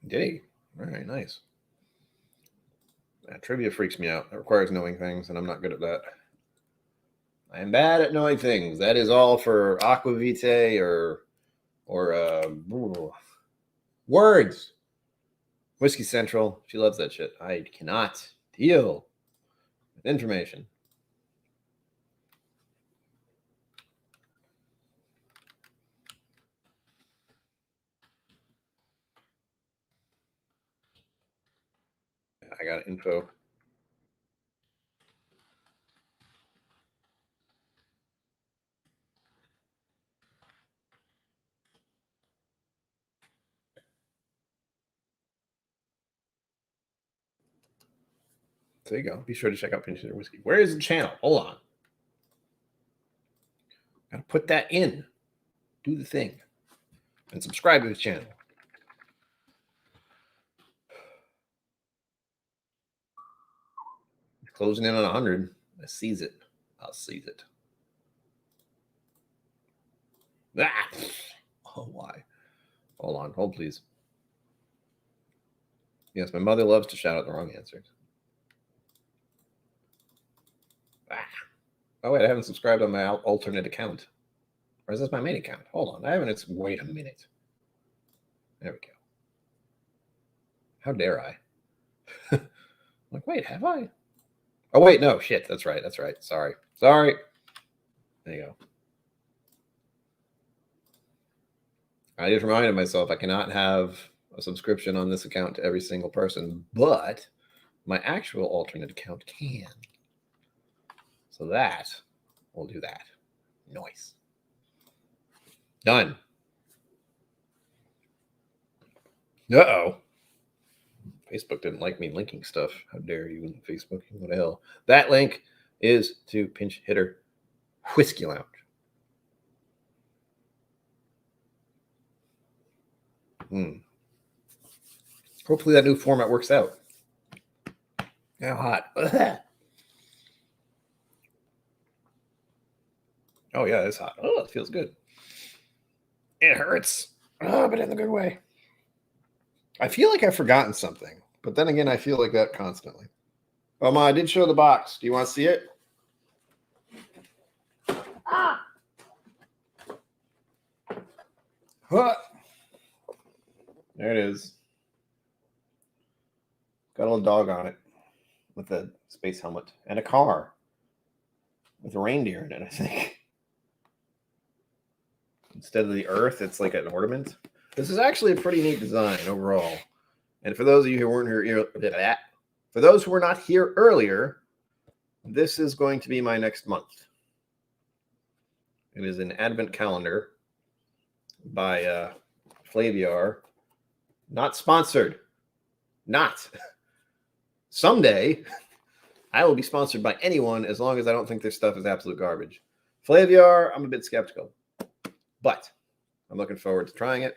Did he? All right, nice. Trivia freaks me out. It requires knowing things, and I'm not good at that. I am bad at knowing things. That is all for Aquavitae or words. Whiskey Central. She loves that shit. I cannot deal with information. I got info. There you go. Be sure to check out Pinch Hitter Whiskey. Where is the channel? Hold on. Gotta put that in. Do the thing. And subscribe to the channel. Closing in on 100. I seize it. I'll seize it. Ah! Oh, why? Hold on. Hold, please. Yes, my mother loves to shout out the wrong answers. Ah. Oh, wait. I haven't subscribed on my alternate account. Or is this my main account? Hold on. I haven't. Wait a minute. There we go. How dare I? Like, wait, have I? Oh, wait. No, shit. That's right. That's right. Sorry. Sorry. There you go. I just reminded myself I cannot have a subscription on this account to every single person, but my actual alternate account can. So that will do that. Nice. Done. Uh-oh. Facebook didn't like me linking stuff. How dare you, Facebook? What the hell? That link is to Pinch Hitter Whiskey Lounge. Hopefully that new format works out. How hot. Oh, yeah, it's hot. Oh, it feels good. It hurts. Oh, but in the good way. I feel like I've forgotten something. But then again, I feel like that constantly. Oh, Ma, I did show the box. Do you want to see it? Ah. Huh. There it is. Got a little dog on it with a space helmet and a car with a reindeer in it, I think. Instead of the Earth, it's like an ornament. This is actually a pretty neat design overall. And for those of you who weren't here, for those who were not here earlier, this is going to be my next month. It is an advent calendar by Flaviar. Not sponsored. Not. Someday, I will be sponsored by anyone as long as I don't think their stuff is absolute garbage. Flaviar, I'm a bit skeptical. But I'm looking forward to trying it.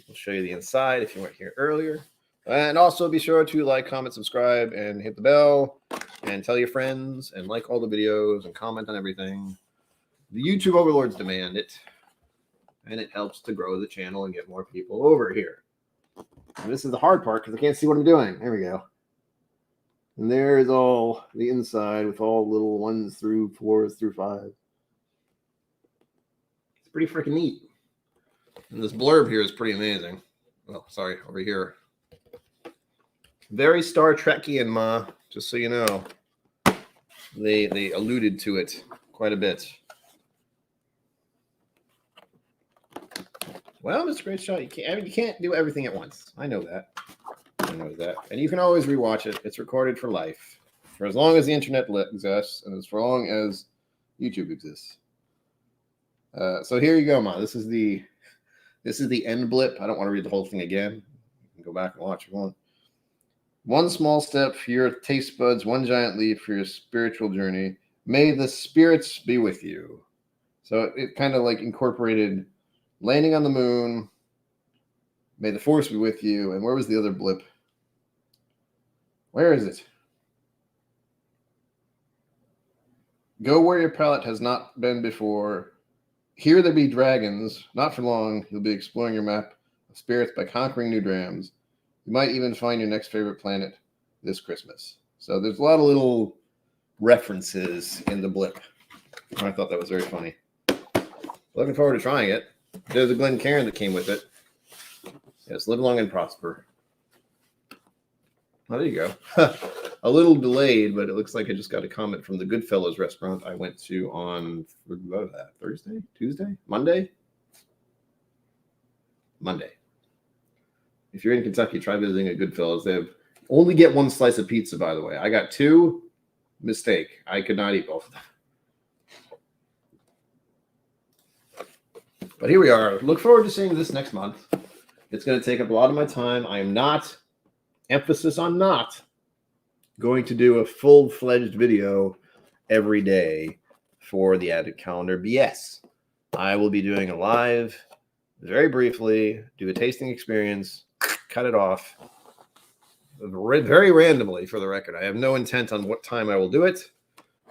I'll show you the inside if you weren't here earlier. And also be sure to like, comment, subscribe, and hit the bell. And tell your friends and like all the videos and comment on everything. The YouTube overlords demand it. And it helps to grow the channel and get more people over here. And this is the hard part because I can't see what I'm doing. There we go. And there's all the inside with all little 1s through 4s through 5. It's pretty freaking neat. And this blurb here is pretty amazing. Oh, sorry, over here. Very Star Trekian, Ma, just so you know. They alluded to it quite a bit. Well, Mr. Great Shot, you can't do everything at once. I know that. I know that. And you can always rewatch it. It's recorded for life. For as long as the internet exists, and as long as YouTube exists. So here you go, Ma. This is the end blip. I don't want to read the whole thing again. You can go back and watch if you want. One small step for your taste buds, one giant leap for your spiritual journey. May the spirits be with you. So it kind of like incorporated landing on the moon. May the force be with you. And where was the other blip? Where is it? Go where your palate has not been before. Here there be dragons. Not for long. You'll be exploring your map of spirits by conquering new drams. You might even find your next favorite planet this Christmas. So there's a lot of little references in the blip. I thought that was very funny. Looking forward to trying it. There's a Glen Cairn that came with it. Yes, live long and prosper. Oh, there you go. A little delayed, but it looks like I just got a comment from the Goodfellas restaurant I went to on Thursday, Tuesday, Monday. If you're in Kentucky, try visiting a Goodfellas. They have only get one slice of pizza, by the way. I got 2. Mistake. I could not eat both of them. But here we are. Look forward to seeing this next month. It's going to take up a lot of my time. I am not, emphasis on not, going to do a full-fledged video every day for the Advent Calendar BS. I will be doing a live, very briefly, do a tasting experience, cut it off, very randomly for the record. I have no intent on what time I will do it,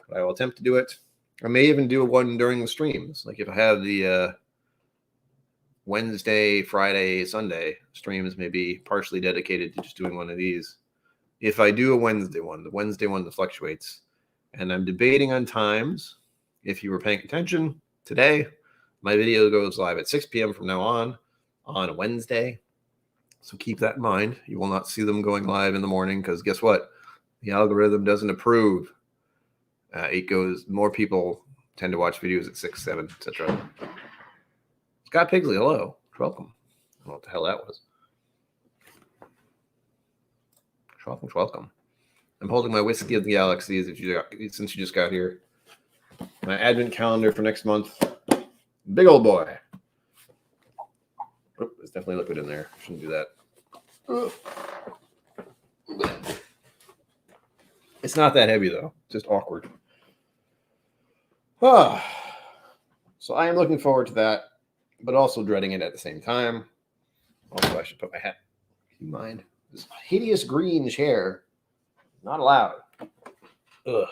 but I will attempt to do it. I may even do one during the streams. Like if I have the Wednesday, Friday, Sunday streams may be partially dedicated to just doing one of these. If I do a Wednesday one, the Wednesday one that fluctuates, and I'm debating on times, if you were paying attention today, my video goes live at 6 p.m. from now on a Wednesday. So keep that in mind. You will not see them going live in the morning because guess what? The algorithm doesn't approve. It goes, more people tend to watch videos at 6, 7, etc. Scott Pigsley, hello. Welcome. I don't know what the hell that was. Welcome. I'm holding my Whiskey of the Galaxies since you just got here. My Advent calendar for next month. Big old boy. Oh, there's definitely liquid in there. Shouldn't do that. It's not that heavy, though. Just awkward. So I am looking forward to that, but also dreading it at the same time. Also, I should put my hat. Do you mind? This hideous green chair. Not allowed. Ugh.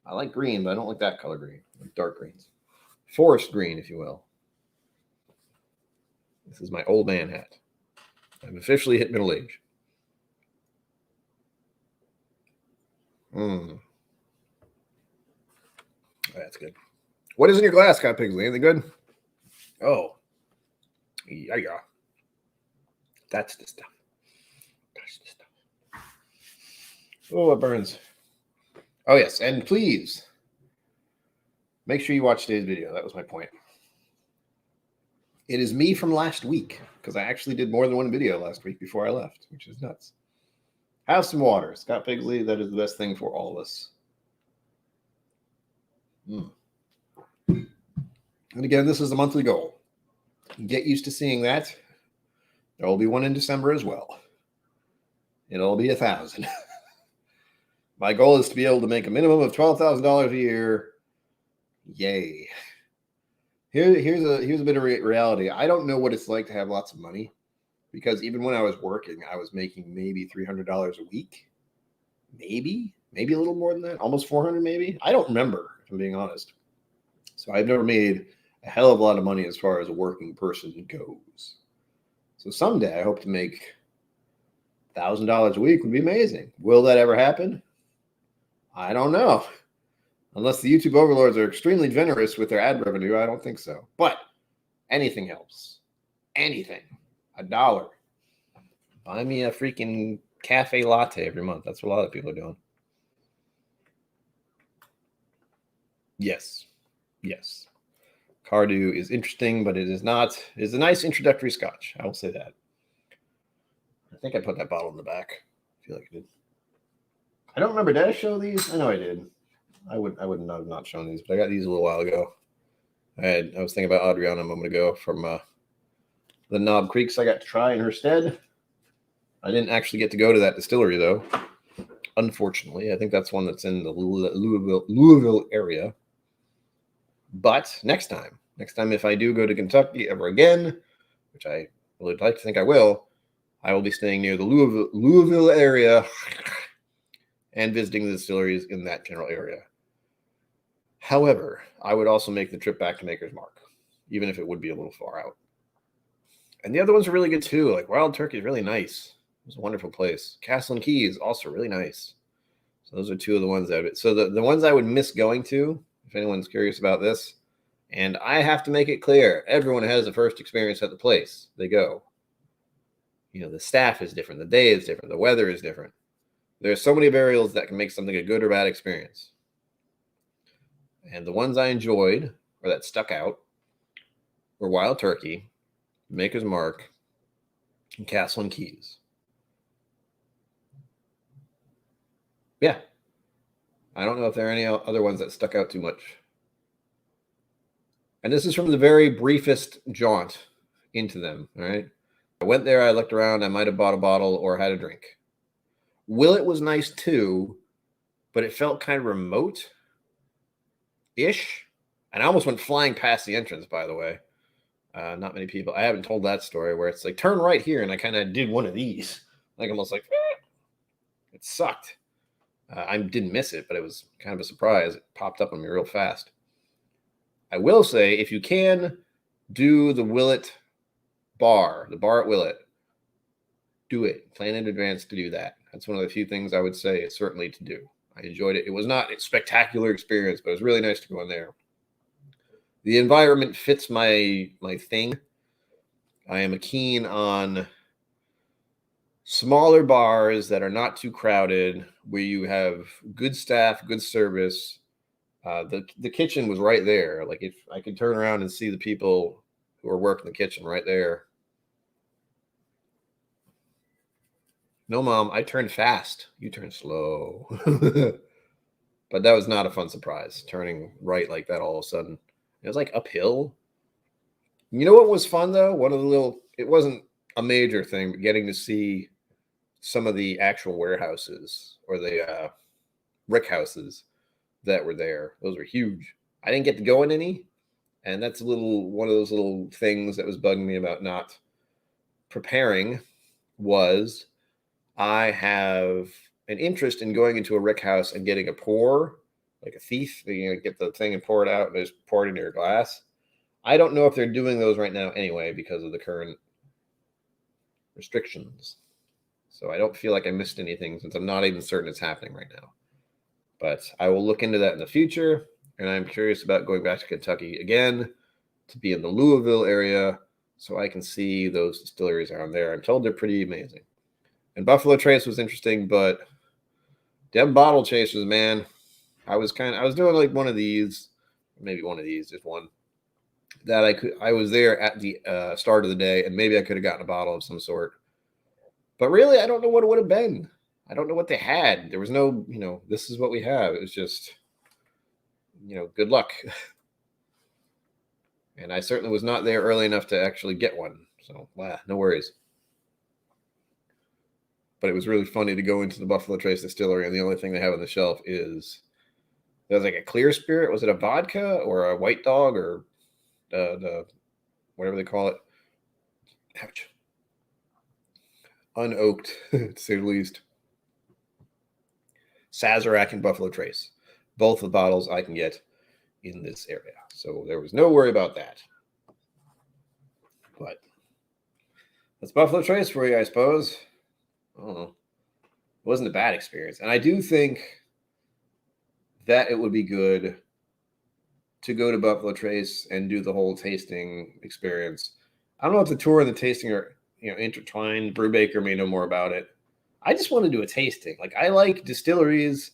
I like green, but I don't like that color green. I like dark greens. Forest green, if you will. This is my old man hat. I've officially hit middle age. That's good. What is in your glass, Scott Pigsley? Anything good? Oh. Yeah. That's the stuff. That's the stuff. Oh, it burns. Oh, yes. And please make sure you watch today's video. That was my point. It is me from last week because I actually did more than one video last week before I left, which is nuts. Have some water. Scott Pigsley, that is the best thing for all of us. And again, this is the monthly goal. Get used to seeing that. There will be one in December as well. It'll be 1,000. My goal is to be able to make a minimum of $12,000 a year. Yay. Here's a bit of reality. I don't know what it's like to have lots of money because even when I was working, I was making maybe $300 a week. Maybe a little more than that. Almost 400 maybe. I don't remember, if I'm being honest. So I've never made a hell of a lot of money as far as a working person goes. So someday I hope to make $1,000 a week would be amazing. Will that ever happen? I don't know. Unless the YouTube overlords are extremely generous with their ad revenue, I don't think so. But anything helps. Anything. $1. Buy me a freaking cafe latte every month. That's what a lot of people are doing. Yes. Cardew is interesting, but it is not. It is a nice introductory scotch. I will say that. I think I put that bottle in the back. I feel like I did. I don't remember. Did I show these? I know I did. I would not have not shown these, but I got these a little while ago. I was thinking about Adriana a moment ago from the Knob Creeks I got to try in her stead. I didn't actually get to go to that distillery, though. Unfortunately, I think that's one that's in the Louisville area. But next time, if I do go to Kentucky ever again, which I would like to think I will be staying near the Louisville area and visiting the distilleries in that general area. However, I would also make the trip back to Maker's Mark, even if it would be a little far out. And the other ones are really good too. Like Wild Turkey is really nice. It was a wonderful place. Castle and Keys, also really nice. So those are two of the ones the ones I would miss going to, if anyone's curious about this, and I have to make it clear, everyone has a first experience at the place they go. The staff is different, the day is different, the weather is different. There's so many variables that can make something a good or bad experience. And the ones I enjoyed, or that stuck out, were Wild Turkey, Maker's Mark, and Castle and Keys. Yeah. I don't know if there are any other ones that stuck out too much. And this is from the very briefest jaunt into them, all right? I went there, I looked around, I might have bought a bottle or had a drink. Willet was nice too, but it felt kind of remote-ish. And I almost went flying past the entrance, by the way. Not many people. I haven't told that story where it's like, turn right here, and I kind of did one of these. Like almost like, it sucked. I didn't miss it, but it was kind of a surprise. It popped up on me real fast. I will say, if you can do the Willet bar, the bar at Willet, do it. Plan in advance to do that. That's one of the few things I would say certainly to do. I enjoyed it. It was not a spectacular experience, but it was really nice to go in there. The environment fits my thing. I am keen on smaller bars that are not too crowded, where you have good staff, good service. The kitchen was right there. Like if I could turn around and see the people who are working the kitchen right there. No, Mom, I turned fast. You turned slow. But that was not a fun surprise, turning right like that all of a sudden. It was like uphill. You know what was fun, though? It wasn't a major thing, but getting to see some of the actual warehouses or the rick houses that were there. Those were huge. I didn't get to go in any, and that's one of those little things that was bugging me about not preparing. Was I have an interest in going into a rick house and getting a pour, like a thief. Get the thing and pour it out and just pour it into your glass. I don't know if they're doing those right now anyway because of the current restrictions. So I don't feel like I missed anything since I'm not even certain it's happening right now. But I will look into that in the future, and I'm curious about going back to Kentucky again to be in the Louisville area so I can see those distilleries around there. I'm told they're pretty amazing. And Buffalo Trace was interesting, but them bottle chasers, man, I was doing like one of these, maybe one of these, just one that I was there at the start of the day, and maybe I could have gotten a bottle of some sort. But really, I don't know what it would have been. I don't know what they had. There was no, this is what we have. It was just, good luck. And I certainly was not there early enough to actually get one. So, no worries. But it was really funny to go into the Buffalo Trace distillery, and the only thing they have on the shelf is there's like a clear spirit. Was it a vodka or a white dog or the whatever they call it? Ouch. Unoaked, to say the least. Sazerac and Buffalo Trace. Both the bottles I can get in this area. So there was no worry about that. But that's Buffalo Trace for you, I suppose. I don't know. It wasn't a bad experience. And I do think that it would be good to go to Buffalo Trace and do the whole tasting experience. I don't know if the tour and the tasting are intertwined. Brubaker may know more about it. I just want to do a tasting. Like, I like distilleries,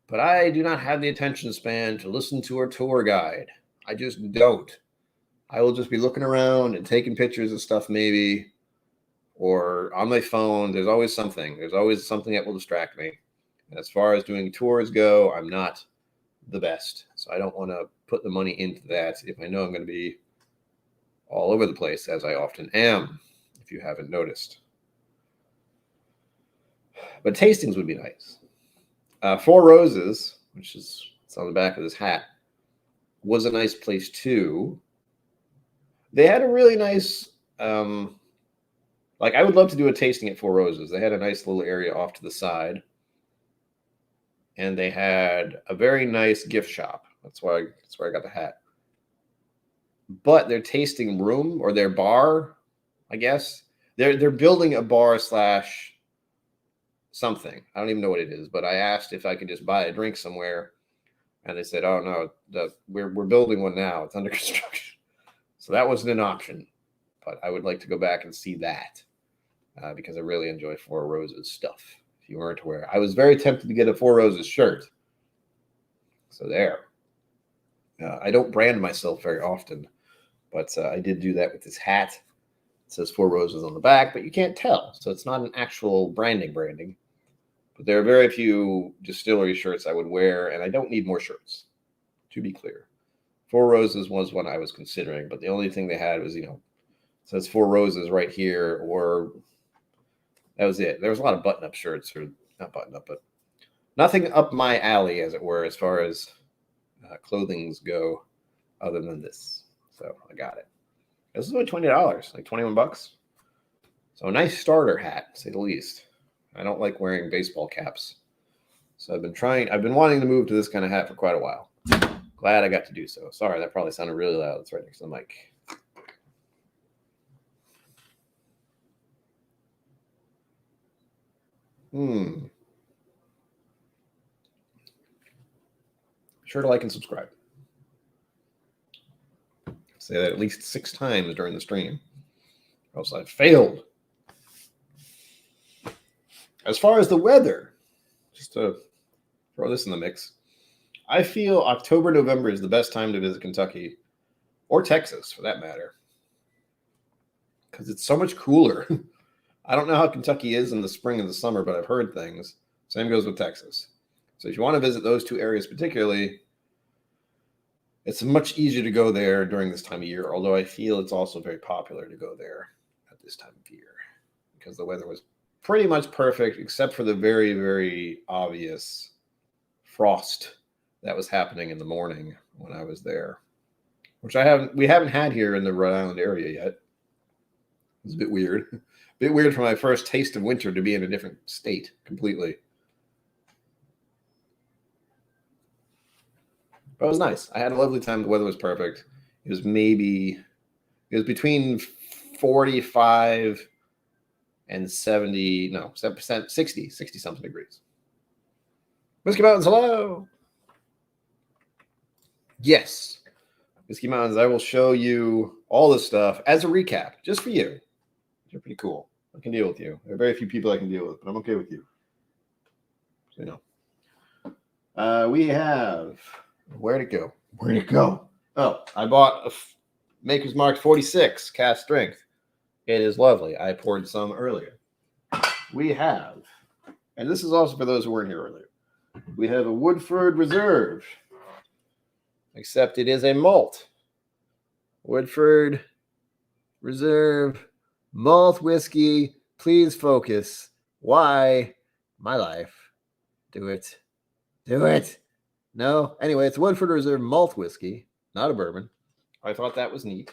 but I do not have the attention span to listen to a tour guide. I just don't. I will just be looking around and taking pictures of stuff maybe, or on my phone. There's always something. There's always something that will distract me. And as far as doing tours go, I'm not the best. So I don't want to put the money into that if I know I'm going to be all over the place, as I often am, if you haven't noticed. But tastings would be nice. Four Roses, which is it's on the back of this hat, was a nice place too. They had a really nice, I would love to do a tasting at Four Roses. They had a nice little area off to the side. And they had a very nice gift shop. That's where I got the hat. But their tasting room or their bar, I guess, they're building a bar / something. I don't even know what it is. But I asked if I could just buy a drink somewhere, and they said, "Oh no, we're building one now. It's under construction." So that wasn't an option. But I would like to go back and see that because I really enjoy Four Roses stuff. If you weren't aware, I was very tempted to get a Four Roses shirt. So there. I don't brand myself very often, but I did do that with this hat. It says Four Roses on the back, but you can't tell. So it's not an actual branding. But there are very few distillery shirts I would wear, and I don't need more shirts, to be clear. Four Roses was one I was considering, but the only thing they had was, it says Four Roses right here, or that was it. There was a lot of button-up shirts, or not button-up, but nothing up my alley, as it were, as far as clothings go, other than this. So I got it. This is only $20, like $21. So a nice starter hat, to say the least. I don't like wearing baseball caps. So I've been wanting to move to this kind of hat for quite a while. Glad I got to do so. Sorry, that probably sounded really loud. It's right next to the mic. Sure to like and subscribe. Say that at least 6 times during the stream, or else I've failed. As far as the weather, just to throw this in the mix, I feel October, November is the best time to visit Kentucky, or Texas for that matter, because it's so much cooler. I don't know how Kentucky is in the spring and the summer, but I've heard things. Same goes with Texas. So if you want to visit those two areas particularly, it's much easier to go there during this time of year, although I feel it's also very popular to go there at this time of year because the weather was pretty much perfect, except for the very, very obvious frost that was happening in the morning when I was there, which we haven't had here in the Rhode Island area yet. It's a bit weird. A bit weird for my first taste of winter to be in a different state completely. But it was nice. I had a lovely time. The weather was perfect. It was between 45 and 60 something degrees. Whiskey Mountains, hello. Yes. Whiskey Mountains, I will show you all this stuff as a recap, just for you. You're pretty cool. I can deal with you. There are very few people I can deal with, but I'm okay with you. So, you know. We have, where'd it go? Where'd it go? Oh, I bought a Maker's Mark 46 cast strength. It is lovely. I poured some earlier. We have, and this is also for those who weren't here earlier, we have a Woodford Reserve, except it is a malt. Woodford Reserve malt whiskey. Please focus. Why? My life. Do it. Do it. No. Anyway, it's Woodford Reserve malt whiskey, not a bourbon. I thought that was neat.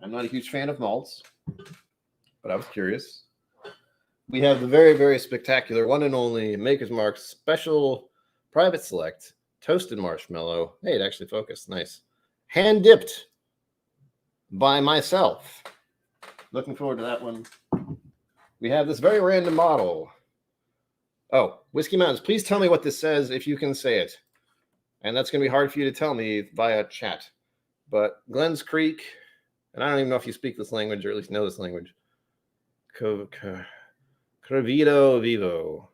I'm not a huge fan of malts, but I was curious. We have the very, very spectacular one and only Maker's Mark Special Private Select Toasted Marshmallow. Hey, it actually focused. Nice. Hand dipped by myself. Looking forward to that one. We have this very random bottle. Oh, Whiskey Mountains. Please tell me what this says if you can say it. And that's going to be hard for you to tell me via chat. But Glens Creek, and I don't even know if you speak this language or at least know this language. Crevido Vivo.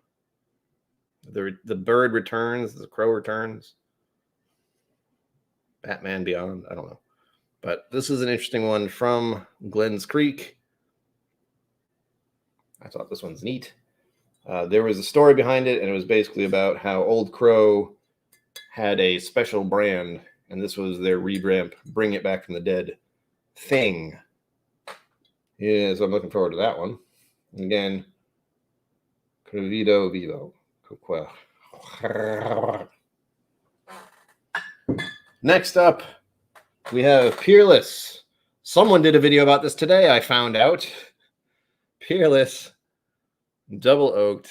The bird returns, the crow returns. Batman Beyond, I don't know. But this is an interesting one from Glens Creek. I thought this one's neat. There was a story behind it, and it was basically about how Old Crow had a special brand, and this was their revamp, Bring It Back from the Dead thing. Yeah, so I'm looking forward to that one. And again, Crevido Vivo. Next up, we have Peerless. Someone did a video about this today, I found out. Peerless Double Oaked.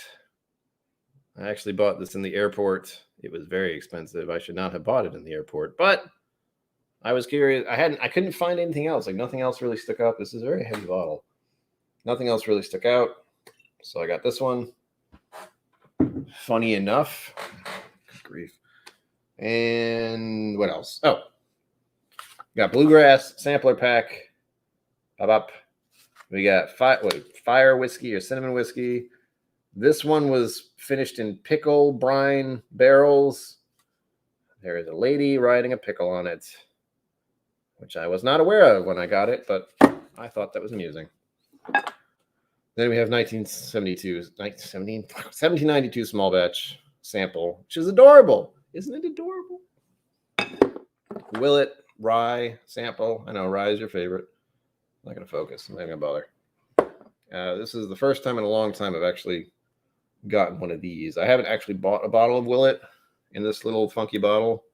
I actually bought this in the airport. It was very expensive. I should not have bought it in the airport, but I was curious. I couldn't find anything else. Like nothing else really stuck out. This is a very heavy bottle. Nothing else really stuck out. So I got this one. Funny enough. Good grief. And what else? Oh, got Bluegrass Sampler pack. Up. We got fire whiskey or cinnamon whiskey. This one was finished in pickle brine barrels. There is a lady riding a pickle on it, which I was not aware of when I got it, but I thought that was amusing. Then we have 1792 small batch sample, which is adorable. Isn't it adorable? Willet rye sample. I know rye is your favorite. I'm not going to focus. I'm not going to bother. This is the first time in a long time I've actually gotten one of these. I haven't actually bought a bottle of Willet in this little funky bottle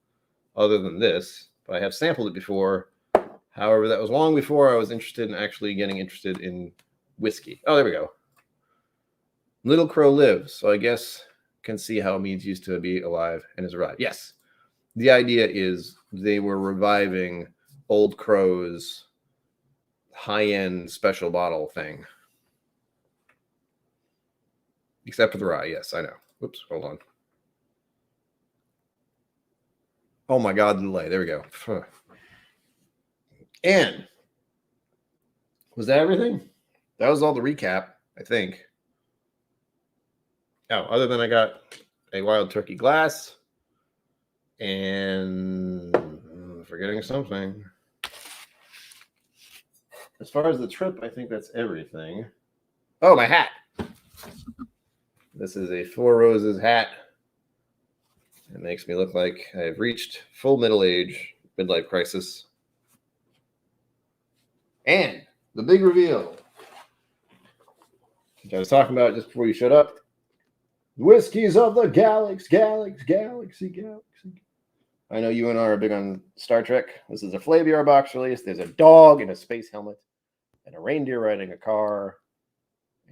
other than this, but I have sampled it before. However, that was long before I was interested in actually getting interested in whiskey. Oh, there we go. Little Crow lives, so I guess can see how it means used to be alive and is alive. Yes. The idea is they were reviving Old Crow's high-end special bottle thing. Except for the rye. Yes, I know. Whoops, hold on. Oh my God, the delay. There we go. And was that everything? That was all the recap, I think. Oh, other than I got a Wild Turkey glass and forgetting something. As far as the trip, I think that's everything. Oh, my hat. This is a Four Roses hat. It makes me look like I've reached full middle age, midlife crisis. And the big reveal, which I was talking about just before you showed up. Whiskeys of the Galaxy. I know you and I are big on Star Trek. This is a Flaviar box release. There's a dog in a space helmet and a reindeer riding a car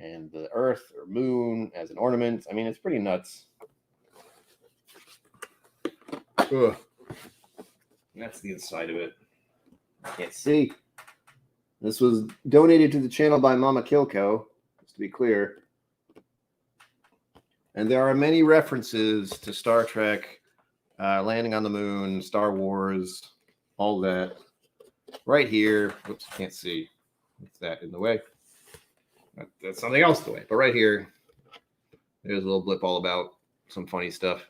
and the Earth or moon as an ornament. I mean, it's pretty nuts. Ugh. That's the inside of it. I can't see. This was donated to the channel by Mama KillCo, just to be clear. And there are many references to Star Trek, landing on the moon, Star Wars, all that. Right here. Whoops, can't see. What's that in the way? That's something else in the way. But right here, there's a little blip all about some funny stuff.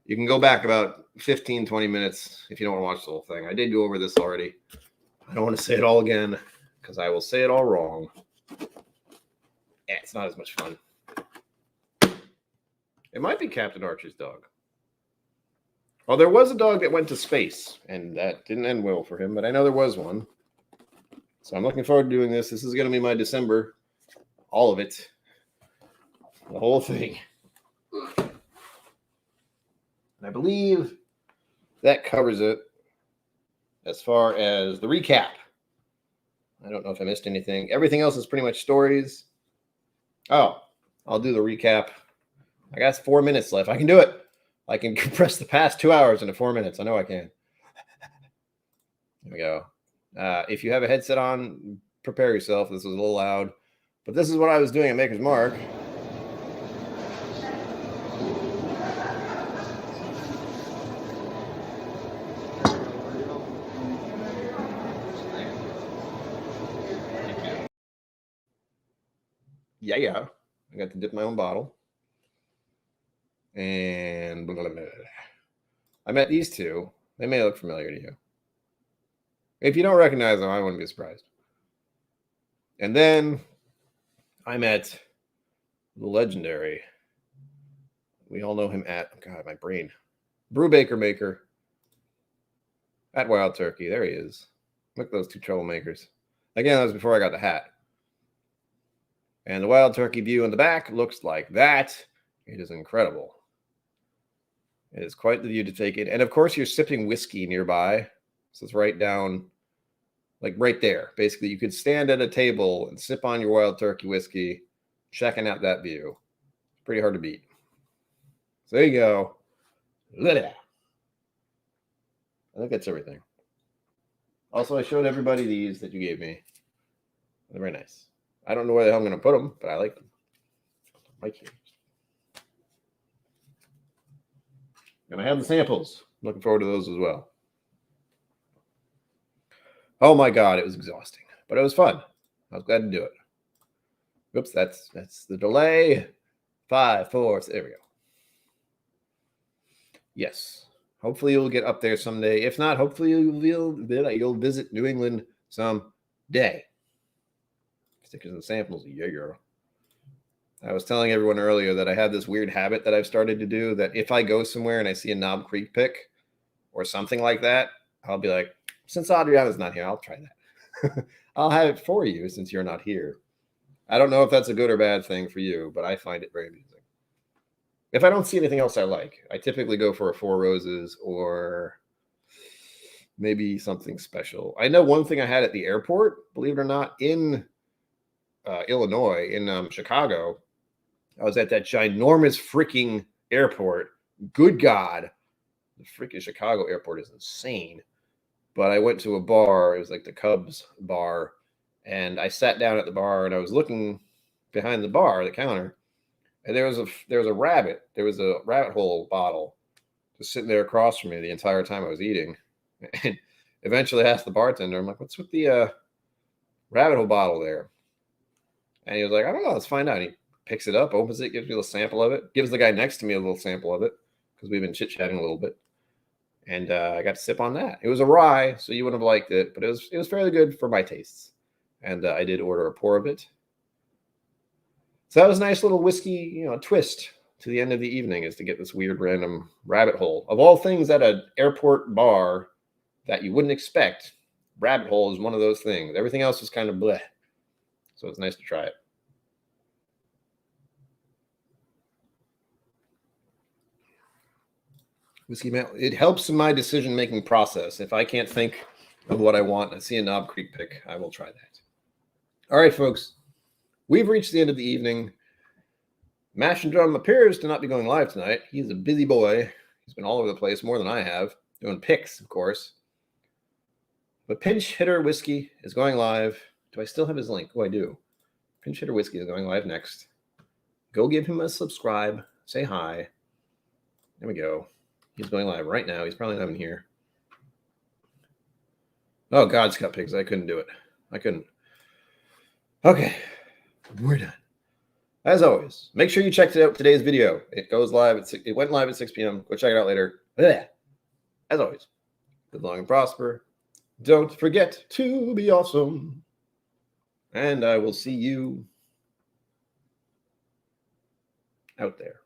You can go back about 15, 20 minutes if you don't want to watch the whole thing. I did go over this already. I don't want to say it all again because I will say it all wrong. Yeah, it's not as much fun. It might be Captain Archer's dog. Well, there was a dog that went to space, and that didn't end well for him, but I know there was one. So I'm looking forward to doing this. This is going to be my December. All of it. The whole thing. And I believe that covers it as far as the recap. I don't know if I missed anything. Everything else is pretty much stories. Oh, I'll do the recap. I got 4 minutes left. I can do it. I can compress the past 2 hours into 4 minutes. I know I can. There we go. If you have a headset on, prepare yourself. This was a little loud. But this is what I was doing at Maker's Mark. Yeah. I got to dip my own bottle. And blah, blah, blah. I met these two. They may look familiar to you. If you don't recognize them, I wouldn't be surprised. And then I met the legendary. We all know him at, oh God, my brain. Brewbaker Maker at Wild Turkey. There he is. Look at those two troublemakers. Again, that was before I got the hat. And the Wild Turkey view in the back looks like that. It is incredible. It is quite the view to take it. And of course, you're sipping whiskey nearby. So it's right down, like right there. Basically, you could stand at a table and sip on your Wild Turkey whiskey, checking out that view. It's pretty hard to beat. So there you go. I think that's everything. Also, I showed everybody these that you gave me. They're very nice. I don't know where the hell I'm going to put them, but I like them. Right here. And I have the samples. Looking forward to those as well. Oh my God, it was exhausting, but it was fun. I was glad to do it. Oops, that's the delay. 5, 4, there we go. Yes. Hopefully you'll get up there someday. If not, hopefully you'll visit New England someday. Stickers and samples, yeah, girl. I was telling everyone earlier that I have this weird habit that I've started to do that if I go somewhere and I see a Knob Creek pick or something like that, I'll be like, since Adriana's not here, I'll try that. I'll have it for you since you're not here. I don't know if that's a good or bad thing for you, but I find it very amusing. If I don't see anything else I like, I typically go for a Four Roses or maybe something special. I know one thing I had at the airport, believe it or not, in Illinois, in Chicago. I was at that ginormous freaking airport. Good God. The freaking Chicago airport is insane. But I went to a bar. It was like the Cubs bar. And I sat down at the bar and I was looking behind the bar, the counter. And there was a rabbit. There was a rabbit hole bottle just sitting there across from me the entire time I was eating. And eventually I asked the bartender, I'm like, what's with the rabbit hole bottle there? And he was like, I don't know. Let's find out. And he picks it up, opens it, gives me a little sample of it, gives the guy next to me a little sample of it because we've been chit-chatting a little bit. And I got to sip on that. It was a rye, so you wouldn't have liked it, but it was fairly good for my tastes. And I did order a pour of it. So that was a nice little whiskey, twist to the end of the evening is to get this weird random rabbit hole. Of all things at an airport bar that you wouldn't expect, rabbit hole is one of those things. Everything else is kind of bleh. So it's nice to try it. Whiskey Malt, it helps in my decision-making process. If I can't think of what I want and see a Knob Creek pick, I will try that. All right, folks. We've reached the end of the evening. Mash and Drum appears to not be going live tonight. He's a busy boy. He's been all over the place, more than I have, doing picks, of course. But Pinch Hitter Whiskey is going live. Do I still have his link? Oh, I do. Pinch Hitter Whiskey is going live next. Go give him a subscribe. Say hi. There we go. He's going live right now. He's probably not even here. Oh, God's Cut Pigs. I couldn't do it. I couldn't. Okay. We're done. As always, make sure you checked out today's video. It goes live at it went live at 6 p.m. Go check it out later. Blech. As always, live long and prosper. Don't forget to be awesome. And I will see you out there.